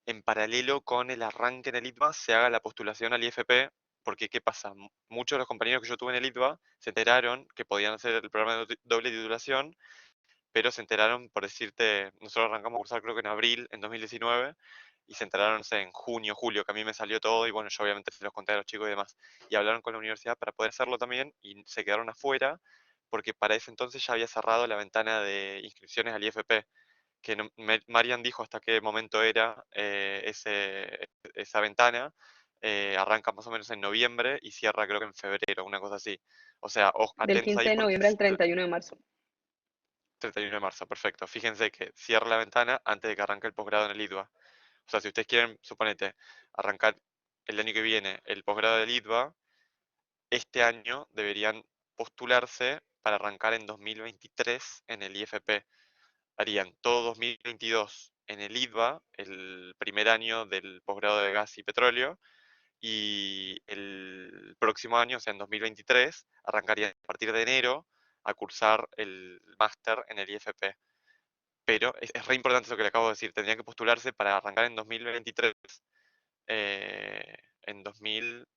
en paralelo con el arranque en el ITBA se haga la postulación al IFP, porque ¿qué pasa? Muchos de los compañeros que yo tuve en el ITBA se enteraron que podían hacer el programa de doble titulación, pero se enteraron, por decirte, nosotros arrancamos a cursar creo que en abril, en 2019, y se enteraron, no sé, en junio, julio, que a mí me salió todo, y bueno, yo obviamente se los conté a los chicos y demás. Y hablaron con la universidad para poder hacerlo también, y se quedaron afuera, porque para ese entonces ya había cerrado la ventana de inscripciones al IFP, que Marian dijo hasta qué momento era esa ventana. Arranca más o menos en noviembre y cierra creo que en febrero, una cosa así. O sea, Del atentos 15 ahí de porque noviembre al 31 de marzo. 31 de marzo, perfecto. Fíjense que cierra la ventana antes de que arranque el posgrado en el ITBA. O sea, si ustedes quieren, suponete, arrancar el año que viene el posgrado del ITBA, este año deberían postularse para arrancar en 2023 en el IFP. Harían todo 2022 en el ITBA, el primer año del posgrado de gas y petróleo, y el próximo año, o sea, en 2023, arrancarían a partir de enero a cursar el máster en el IFP. Pero es re importante lo que le acabo de decir, tendrían que postularse para arrancar en 2023. En 2000,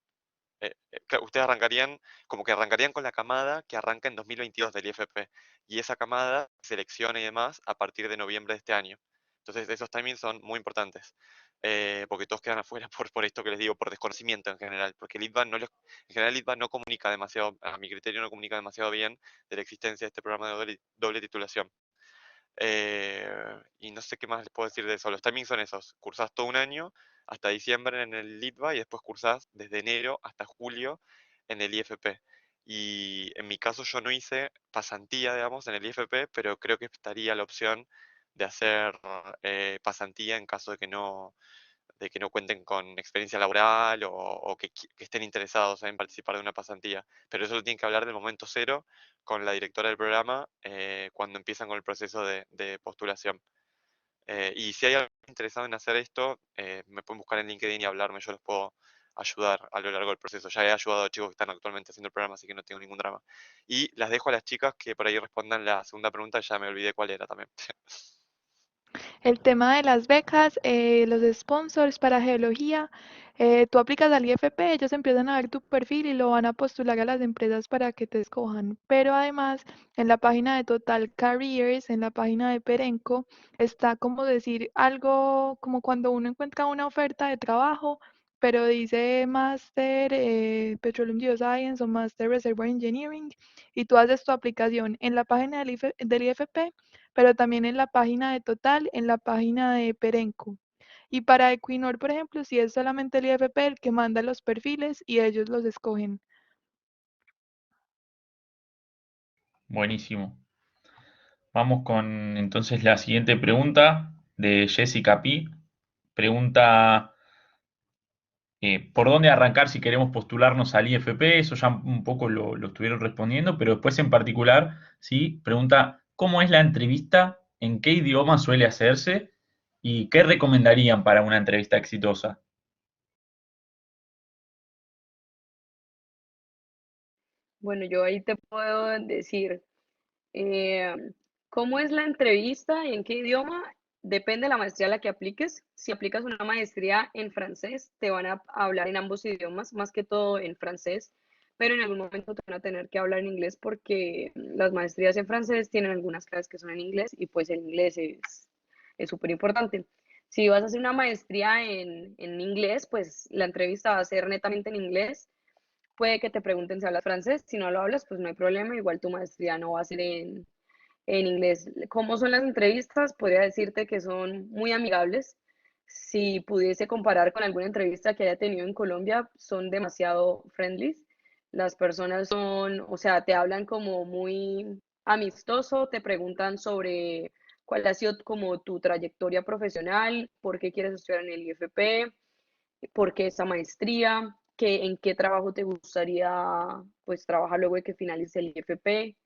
claro, ustedes arrancarían, como que arrancarían con la camada que arranca en 2022 del IFP, y esa camada selecciona y demás a partir de noviembre de este año. Entonces esos timings son muy importantes, porque todos quedan afuera por esto que les digo, por desconocimiento en general, porque el ITBA en general el ITBA no comunica demasiado, a mi criterio no comunica demasiado bien de la existencia de este programa de doble titulación. Y no sé qué más les puedo decir de eso. Los timings son esos. Cursás todo un año hasta diciembre en el LITBA y después cursás desde enero hasta julio en el IFP. Y en mi caso yo no hice pasantía, digamos, en el IFP, pero creo que estaría la opción de hacer pasantía en caso de que no cuenten con experiencia laboral o que estén interesados en participar de una pasantía. Pero eso lo tienen que hablar del momento cero con la directora del programa cuando empiezan con el proceso de postulación. Y si hay alguien interesado en hacer esto, me pueden buscar en LinkedIn y hablarme, yo los puedo ayudar a lo largo del proceso. Ya he ayudado a chicos que están actualmente haciendo el programa, así que no tengo ningún drama. Y las dejo a las chicas que por ahí respondan la segunda pregunta, ya me olvidé cuál era también. El tema de las becas, los sponsors para geología, tú aplicas al IFP, ellos empiezan a ver tu perfil y lo van a postular a las empresas para que te escojan. Pero además, en la página de Total Careers, en la página de Perenco, está como decir algo como cuando uno encuentra una oferta de trabajo, pero dice Master Petroleum Geoscience o Master Reservoir Engineering, y tú haces tu aplicación en la página del IFP, pero también en la página de Total, en la página de Perenco. Y para Equinor, por ejemplo, si es solamente el IFP el que manda los perfiles y ellos los escogen. Buenísimo. Vamos con entonces la siguiente pregunta de Jessica P. Pregunta, ¿por dónde arrancar si queremos postularnos al IFP? Eso ya un poco lo estuvieron respondiendo, pero después en particular, ¿sí? Pregunta, ¿cómo es la entrevista? ¿En qué idioma suele hacerse? ¿Y qué recomendarían para una entrevista exitosa? Bueno, yo ahí te puedo decir, eh, ¿cómo es la entrevista y en qué idioma? Depende de la maestría a la que apliques. Si aplicas una maestría en francés, te van a hablar en ambos idiomas, más que todo en francés, pero en algún momento te van a tener que hablar en inglés porque las maestrías en francés tienen algunas clases que son en inglés y pues el inglés es súper importante. Si vas a hacer una maestría en inglés, pues la entrevista va a ser netamente en inglés. Puede que te pregunten si hablas francés, si no lo hablas, pues no hay problema, igual tu maestría no va a ser en inglés. ¿Cómo son las entrevistas? Podría decirte que son muy amigables. Si pudiese comparar con alguna entrevista que haya tenido en Colombia, son demasiado friendly. Las personas son, o sea, te hablan como muy amistoso, te preguntan sobre cuál ha sido como tu trayectoria profesional, por qué quieres estudiar en el IFP, por qué esa maestría, en qué trabajo te gustaría pues trabajar luego de que finalice el IFP.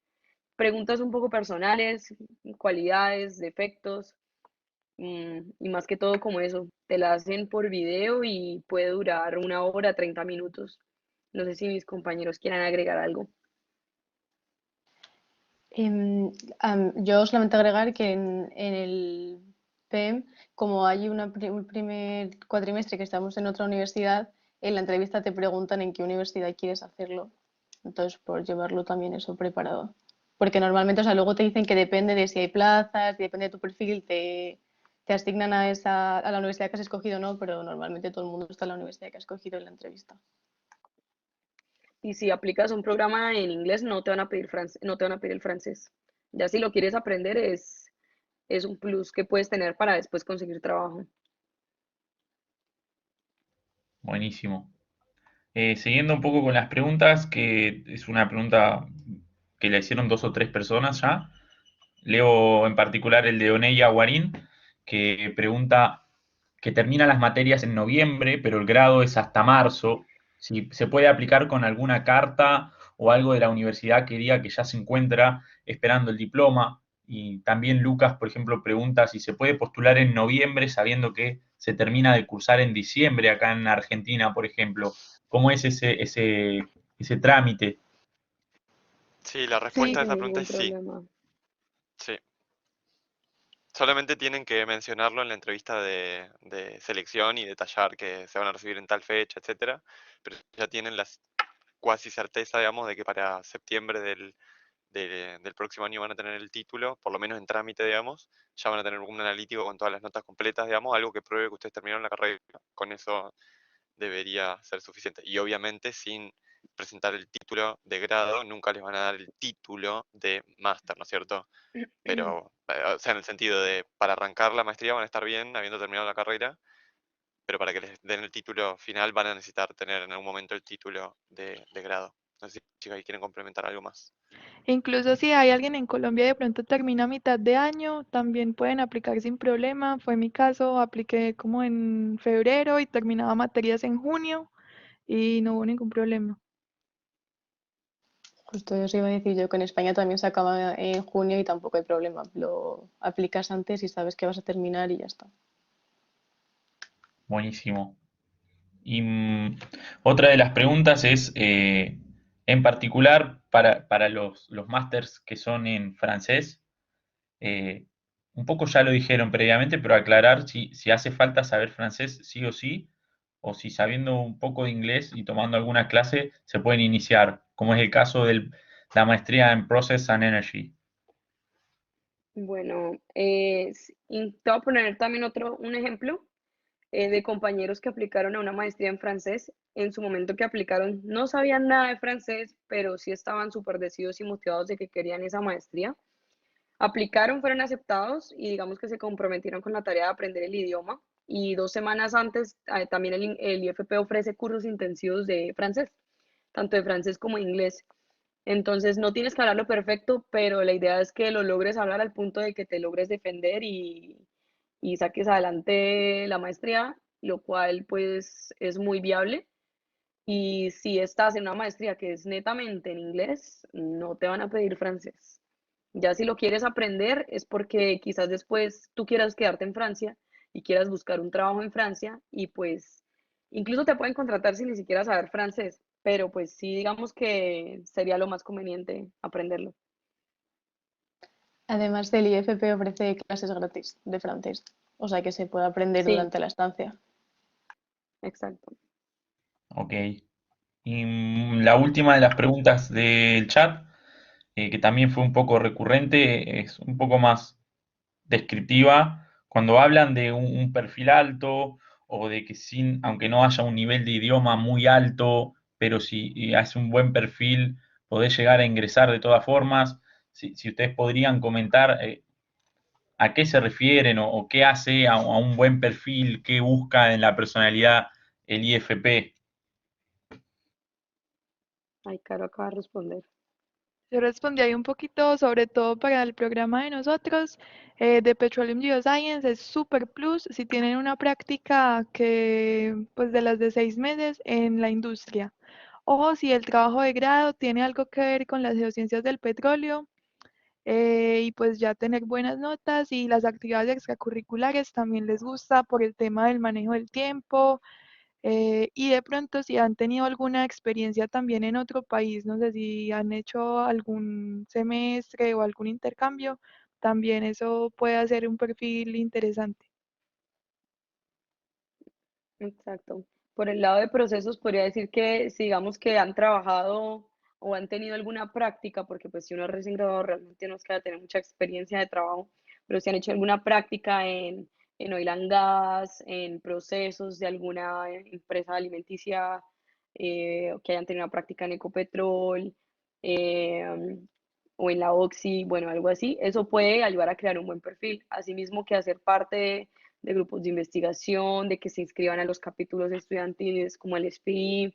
Preguntas un poco personales, cualidades, defectos, y más que todo como eso, te la hacen por video y puede durar 1 hora, 30 minutos. No sé si mis compañeros quieran agregar algo. Yo solamente agregar que en el PEM, como hay un primer cuatrimestre que estamos en otra universidad, en la entrevista te preguntan en qué universidad quieres hacerlo. Entonces, por llevarlo también eso preparado. Porque normalmente, o sea, luego te dicen que depende de si hay plazas, depende de tu perfil, te asignan a la universidad que has escogido o no, pero normalmente todo el mundo está en la universidad que ha escogido en la entrevista. Y si aplicas un programa en inglés, no te van a pedir no te van a pedir el francés. Ya si lo quieres aprender, es un plus que puedes tener para después conseguir trabajo. Buenísimo. Siguiendo un poco con las preguntas, que es una pregunta que le hicieron 2 o 3 personas ya. Leo en particular el de Oneya Guarín, que pregunta que termina las materias en noviembre, pero el grado es hasta marzo. Si se puede aplicar con alguna carta o algo de la universidad que diga que ya se encuentra esperando el diploma. Y también Lucas, por ejemplo, pregunta si se puede postular en noviembre sabiendo que se termina de cursar en diciembre acá en Argentina, por ejemplo. ¿Cómo es ese trámite? Sí, la Sí, respuesta a Sin esa pregunta ningún es sí. problema. Sí. Solamente tienen que mencionarlo en la entrevista de selección y detallar que se van a recibir en tal fecha, etcétera. Pero ya tienen la cuasi certeza, digamos, de que para septiembre del próximo año van a tener el título, por lo menos en trámite, digamos. Ya van a tener un analítico con todas las notas completas, digamos, algo que pruebe que ustedes terminaron la carrera. Con eso debería ser suficiente. Y obviamente sin presentar el título de grado, nunca les van a dar el título de máster, ¿no es cierto? Pero, o sea, en el sentido de, para arrancar la maestría van a estar bien, habiendo terminado la carrera, pero para que les den el título final van a necesitar tener en algún momento el título de grado. No sé si chicas quieren complementar algo más. incluso si hay alguien en Colombia y de pronto termina a mitad de año, también pueden aplicar sin problema. Fue mi caso, apliqué como en febrero y terminaba materias en junio y no hubo ningún problema. Justo eso iba a decir yo, que en España también se acaba en junio y tampoco hay problema. Lo aplicas antes y sabes que vas a terminar y ya está. Buenísimo. Y otra de las preguntas es, en particular, para los másters que son en francés, eh, un poco ya lo dijeron previamente, pero aclarar si hace falta saber francés sí o si sabiendo un poco de inglés y tomando alguna clase se pueden iniciar, como es el caso de la maestría en Process and Energy. Bueno, y te voy a poner también un ejemplo de compañeros que aplicaron a una maestría en francés. En su momento que aplicaron, no sabían nada de francés, pero sí estaban súper decididos y motivados de que querían esa maestría. Aplicaron, fueron aceptados y digamos que se comprometieron con la tarea de aprender el idioma. Y 2 semanas antes, también el IFP ofrece cursos intensivos de francés, tanto de francés como de inglés. Entonces no tienes que hablarlo perfecto, pero la idea es que lo logres hablar al punto de que te logres defender y saques adelante la maestría, lo cual pues es muy viable. Y si estás en una maestría que es netamente en inglés, no te van a pedir francés. Ya si lo quieres aprender es porque quizás después tú quieras quedarte en Francia y quieras buscar un trabajo en Francia y pues incluso te pueden contratar sin ni siquiera saber francés, pero pues sí digamos que sería lo más conveniente aprenderlo. Además del IFP ofrece clases gratis de francés, o sea que se puede aprender Sí, durante la estancia. exacto. Ok. Y la última de las preguntas del chat, que también fue un poco recurrente, es un poco más descriptiva. Cuando hablan de un perfil alto o de que sin, aunque no haya un nivel de idioma muy alto, pero si hace un buen perfil, podés llegar a ingresar de todas formas. Si ustedes podrían comentar a qué se refieren o qué hace a un buen perfil, qué busca en la personalidad el IFP. Ay, Caro acaba de responder. Yo respondí ahí un poquito, sobre todo para el programa de nosotros, de Petroleum Geoscience, es super plus si tienen una práctica que, pues de las de 6 meses en la industria. O si el trabajo de grado tiene algo que ver con las geociencias del petróleo, y pues ya tener buenas notas y las actividades extracurriculares también les gusta por el tema del manejo del tiempo, y de pronto, si han tenido alguna experiencia también en otro país, no sé si han hecho algún semestre o algún intercambio, también eso puede hacer un perfil interesante. Exacto. Por el lado de procesos, podría decir que si digamos que han trabajado o han tenido alguna práctica, porque pues si uno es recién graduado realmente no es que vaya a tener mucha experiencia de trabajo, pero si han hecho alguna práctica en oil and gas, en procesos de alguna empresa alimenticia, o que hayan tenido una práctica en Ecopetrol, eh, o en la Oxy, bueno, algo así, eso puede ayudar a crear un buen perfil. Asimismo que hacer parte de grupos de investigación, de que se inscriban a los capítulos estudiantiles como el SPI,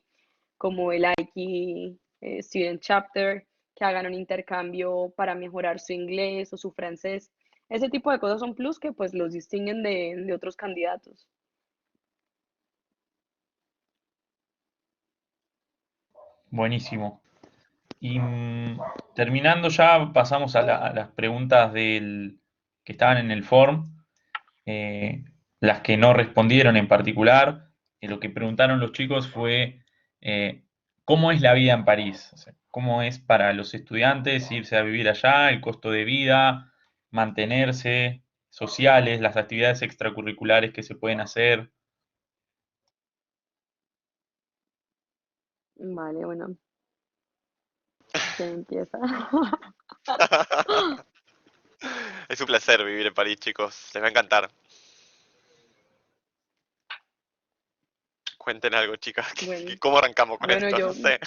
como el IKI Student Chapter, que hagan un intercambio para mejorar su inglés o su francés. Ese tipo de cosas son plus que pues los distinguen de otros candidatos. Buenísimo. Y terminando ya, pasamos a las preguntas que estaban en el form, eh, las que no respondieron en particular. Lo que preguntaron los chicos fue, ¿cómo es la vida en París? O sea, ¿cómo es para los estudiantes irse a vivir allá, el costo de vida, mantenerse, sociales, las actividades extracurriculares que se pueden hacer? Vale, bueno, ¿quién empieza? Es un placer vivir en París, chicos. Les va a encantar. Cuenten algo, chicas. Bueno, ¿Cómo arrancamos con bueno, esto? No sé.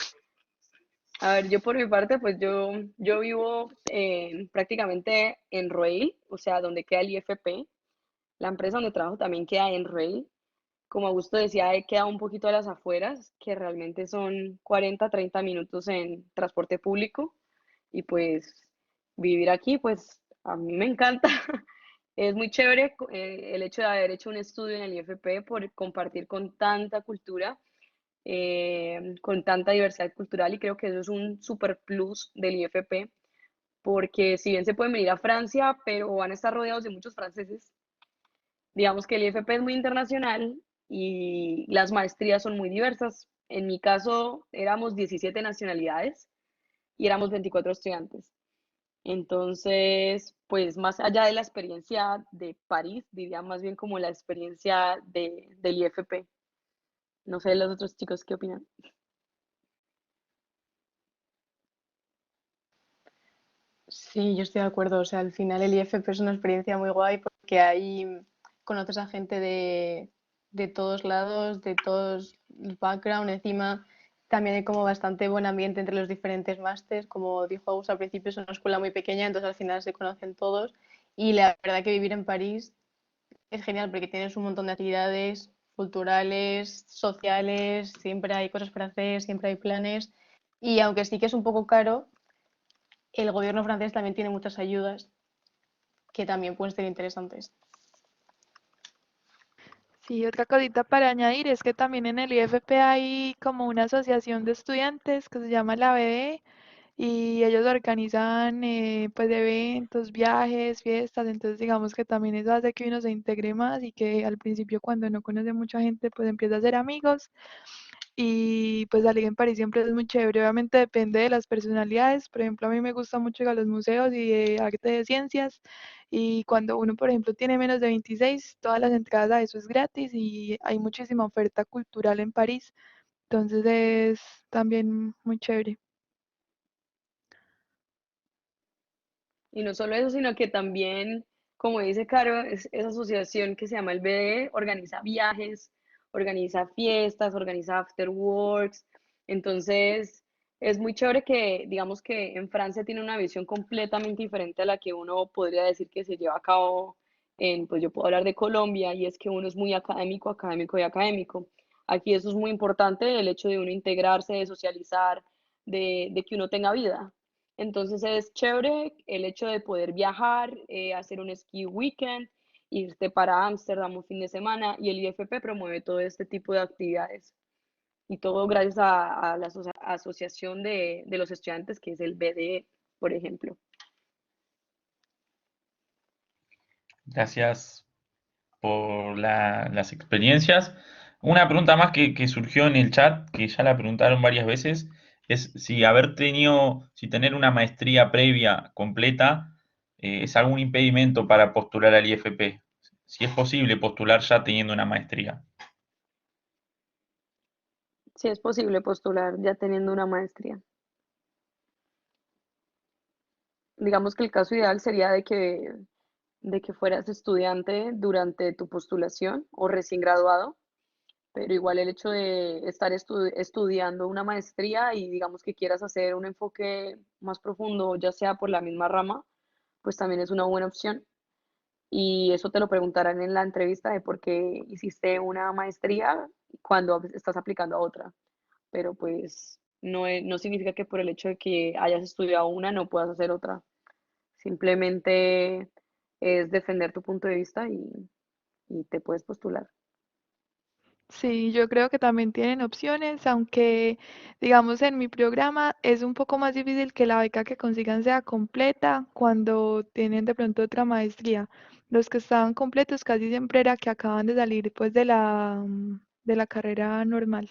a ver, yo por mi parte, pues yo vivo prácticamente en Rueil, o sea, donde queda el IFP. La empresa donde trabajo también queda en Rueil. Como Augusto decía, queda un poquito a las afueras, que realmente son 40, 30 minutos en transporte público. Y pues vivir aquí, pues a mí me encanta. Es muy chévere el hecho de haber hecho un estudio en el IFP por compartir con tanta cultura, con tanta diversidad cultural, y creo que eso es un super plus del IFP, porque si bien se pueden venir a Francia, pero van a estar rodeados de muchos franceses. Digamos que el IFP es muy internacional y las maestrías son muy diversas. En mi caso éramos 17 nacionalidades y éramos 24 estudiantes. Entonces, pues más allá de la experiencia de París, diría más bien como la experiencia del IFP. No sé los otros chicos qué opinan. Sí, yo estoy de acuerdo. O sea, al final el IFP es una experiencia muy guay porque ahí conoces a gente de todos lados, de todos los backgrounds. Encima también hay como bastante buen ambiente entre los diferentes másters. Como dijo Agus al principio, es una escuela muy pequeña, entonces al final se conocen todos. Y la verdad que vivir en París es genial porque tienes un montón de actividades culturales, sociales, siempre hay cosas para hacer, siempre hay planes. Y aunque sí que es un poco caro, el gobierno francés también tiene muchas ayudas que también pueden ser interesantes. Sí, otra cosita para añadir es que también en el IFP hay como una asociación de estudiantes que se llama la BE y ellos organizan pues eventos, viajes, fiestas, entonces digamos que también eso hace que uno se integre más y que al principio cuando no conoce mucha gente pues empieza a hacer amigos y pues salir en París siempre es muy chévere, obviamente depende de las personalidades, por ejemplo a mí me gusta mucho ir a los museos y de arte de ciencias y cuando uno por ejemplo tiene menos de 26 todas las entradas a eso es gratis y hay muchísima oferta cultural en París, entonces es también muy chévere. Y no solo eso, sino que también, como dice Caro, esa asociación que se llama el BDE organiza viajes, organiza fiestas, organiza afterworks. Entonces, es muy chévere que, digamos que en Francia tiene una visión completamente diferente a la que uno podría decir que se lleva a cabo pues yo puedo hablar de Colombia, y es que uno es muy académico, académico y académico. Aquí eso es muy importante, el hecho de uno integrarse, de socializar, de que uno tenga vida. Entonces es chévere el hecho de poder viajar, hacer un ski weekend, irte para Ámsterdam un fin de semana, y el IFP promueve todo este tipo de actividades. Y todo gracias a la asociación de los estudiantes, que es el BDE, por ejemplo. Gracias por las experiencias. Una pregunta más que surgió en el chat, que ya la preguntaron varias veces, es si si tener una maestría previa completa es algún impedimento para postular al IFP. Si es posible postular ya teniendo una maestría. Sí es posible postular ya teniendo una maestría. Digamos que el caso ideal sería de que fueras estudiante durante tu postulación o recién graduado, pero igual el hecho de estar estudiando una maestría y digamos que quieras hacer un enfoque más profundo, ya sea por la misma rama, pues también es una buena opción. Y eso te lo preguntarán en la entrevista de por qué hiciste una maestría cuando estás aplicando a otra. Pero pues no significa que por el hecho de que hayas estudiado una no puedas hacer otra. Simplemente es defender tu punto de vista y te puedes postular. Sí, yo creo que también tienen opciones, aunque digamos en mi programa es un poco más difícil que la beca que consigan sea completa cuando tienen de pronto otra maestría. Los que estaban completos casi siempre era que acaban de salir pues de la carrera normal.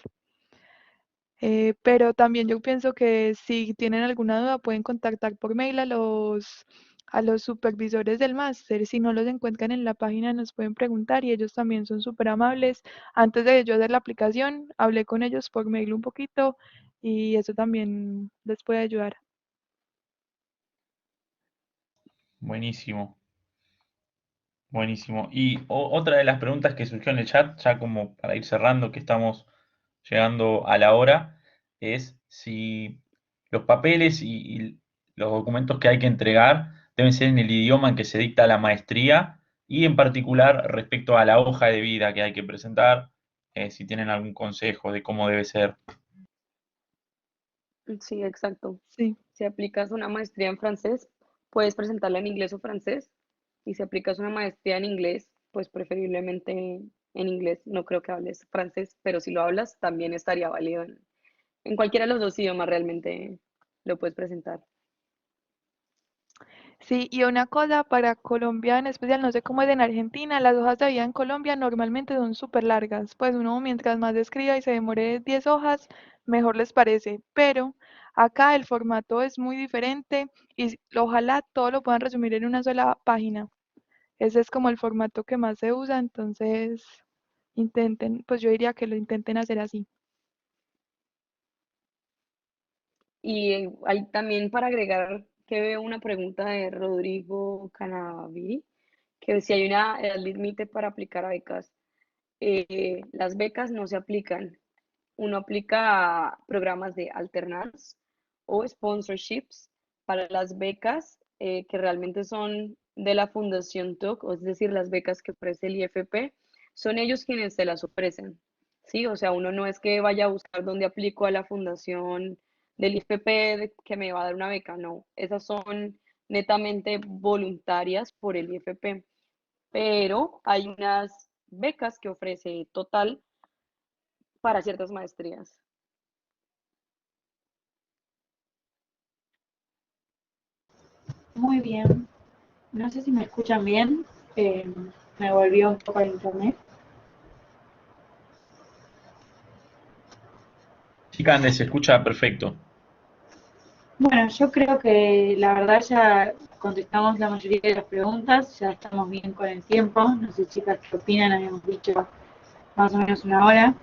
Pero también yo pienso que si tienen alguna duda pueden contactar por mail a los supervisores del máster. Si no los encuentran en la página nos pueden preguntar y ellos también son súper amables. Antes de yo hacer la aplicación, hablé con ellos por mail un poquito y eso también les puede ayudar. Buenísimo, buenísimo. Y otra de las preguntas que surgió en el chat, ya como para ir cerrando, que estamos llegando a la hora, es si los papeles y los documentos que hay que entregar deben ser en el idioma en que se dicta la maestría y en particular respecto a la hoja de vida que hay que presentar, si tienen algún consejo de cómo debe ser. Sí, exacto. Sí. Si aplicas una maestría en francés, puedes presentarla en inglés o francés. Y si aplicas una maestría en inglés, pues preferiblemente en inglés. No creo que hables francés, pero si lo hablas, también estaría válido en cualquiera de los dos idiomas realmente lo puedes presentar. Sí, y una cosa para Colombia en especial, no sé cómo es en Argentina, las hojas de vida en Colombia normalmente son súper largas, pues uno mientras más escriba y se demore 10 hojas, mejor les parece, pero acá el formato es muy diferente y ojalá todo lo puedan resumir en una sola página. Ese es como el formato que más se usa, entonces intenten, pues yo diría que lo intenten hacer así. Y hay también para agregar que veo una pregunta de Rodrigo Canaviri, que si hay una edad límite para aplicar a becas. Las becas no se aplican. Uno aplica a programas de alternance o sponsorships para las becas que realmente son de la Fundación TOC, es decir, las becas que ofrece el IFP, son ellos quienes se las ofrecen. ¿Sí? O sea, uno no es que vaya a buscar dónde aplico a la fundación del IFP que me va a dar una beca, no. Esas son netamente voluntarias por el IFP, pero hay unas becas que ofrece Total para ciertas maestrías. Muy bien. No sé si me escuchan bien. eh, Me volvió un poco al internet. Sí, Cande, se escucha perfecto. Bueno, yo creo que la verdad ya contestamos la mayoría de las preguntas, ya estamos bien con el tiempo. No sé, chicas, qué opinan, habíamos dicho más o menos una hora.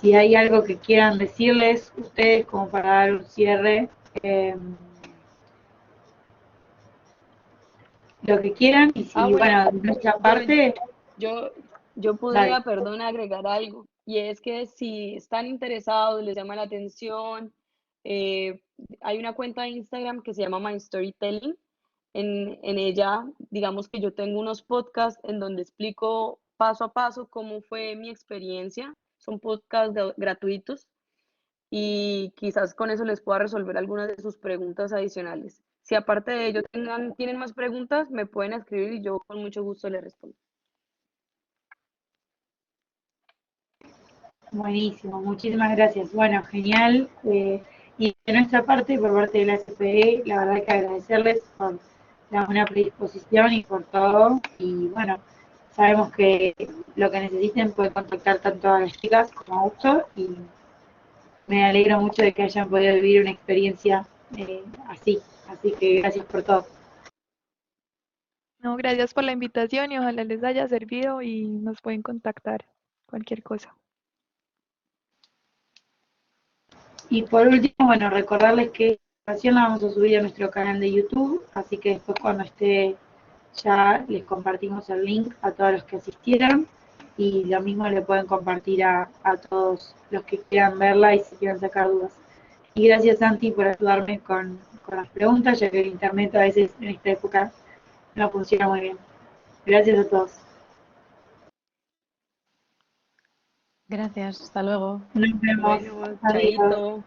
Si hay algo que quieran decirles ustedes como para dar un cierre, eh, lo que quieran, y Ah, si, bueno, bueno, de nuestra bueno, parte, yo, yo dale. podría, perdón, agregar algo, y es que si están interesados, les llama la atención, eh, hay una cuenta de Instagram que se llama My Storytelling. En ella, digamos que yo tengo unos podcasts en donde explico paso a paso cómo fue mi experiencia. Son podcasts gratuitos y quizás con eso les pueda resolver algunas de sus preguntas adicionales. Si aparte de ello tienen más preguntas, me pueden escribir y yo con mucho gusto les respondo. Buenísimo, muchísimas gracias. Bueno, genial. Y de nuestra parte, por parte de la SPE, la verdad que agradecerles por la buena predisposición y por todo. Y bueno, sabemos que lo que necesiten pueden contactar tanto a las chicas como a Augusto. Y me alegro mucho de que hayan podido vivir una experiencia así. Así que gracias por todo. No, gracias por la invitación y ojalá les haya servido y nos pueden contactar cualquier cosa. Y por último, bueno, recordarles que esta grabación la vamos a subir a nuestro canal de YouTube, así que después cuando esté ya les compartimos el link a todos los que asistieron y lo mismo le pueden compartir a todos los que quieran verla y si quieran sacar dudas. Y gracias Santi por ayudarme con las preguntas, ya que el internet a veces en esta época no funciona muy bien. Gracias a todos. Gracias, hasta luego. Nos vemos. Bueno, Adiós. chaito.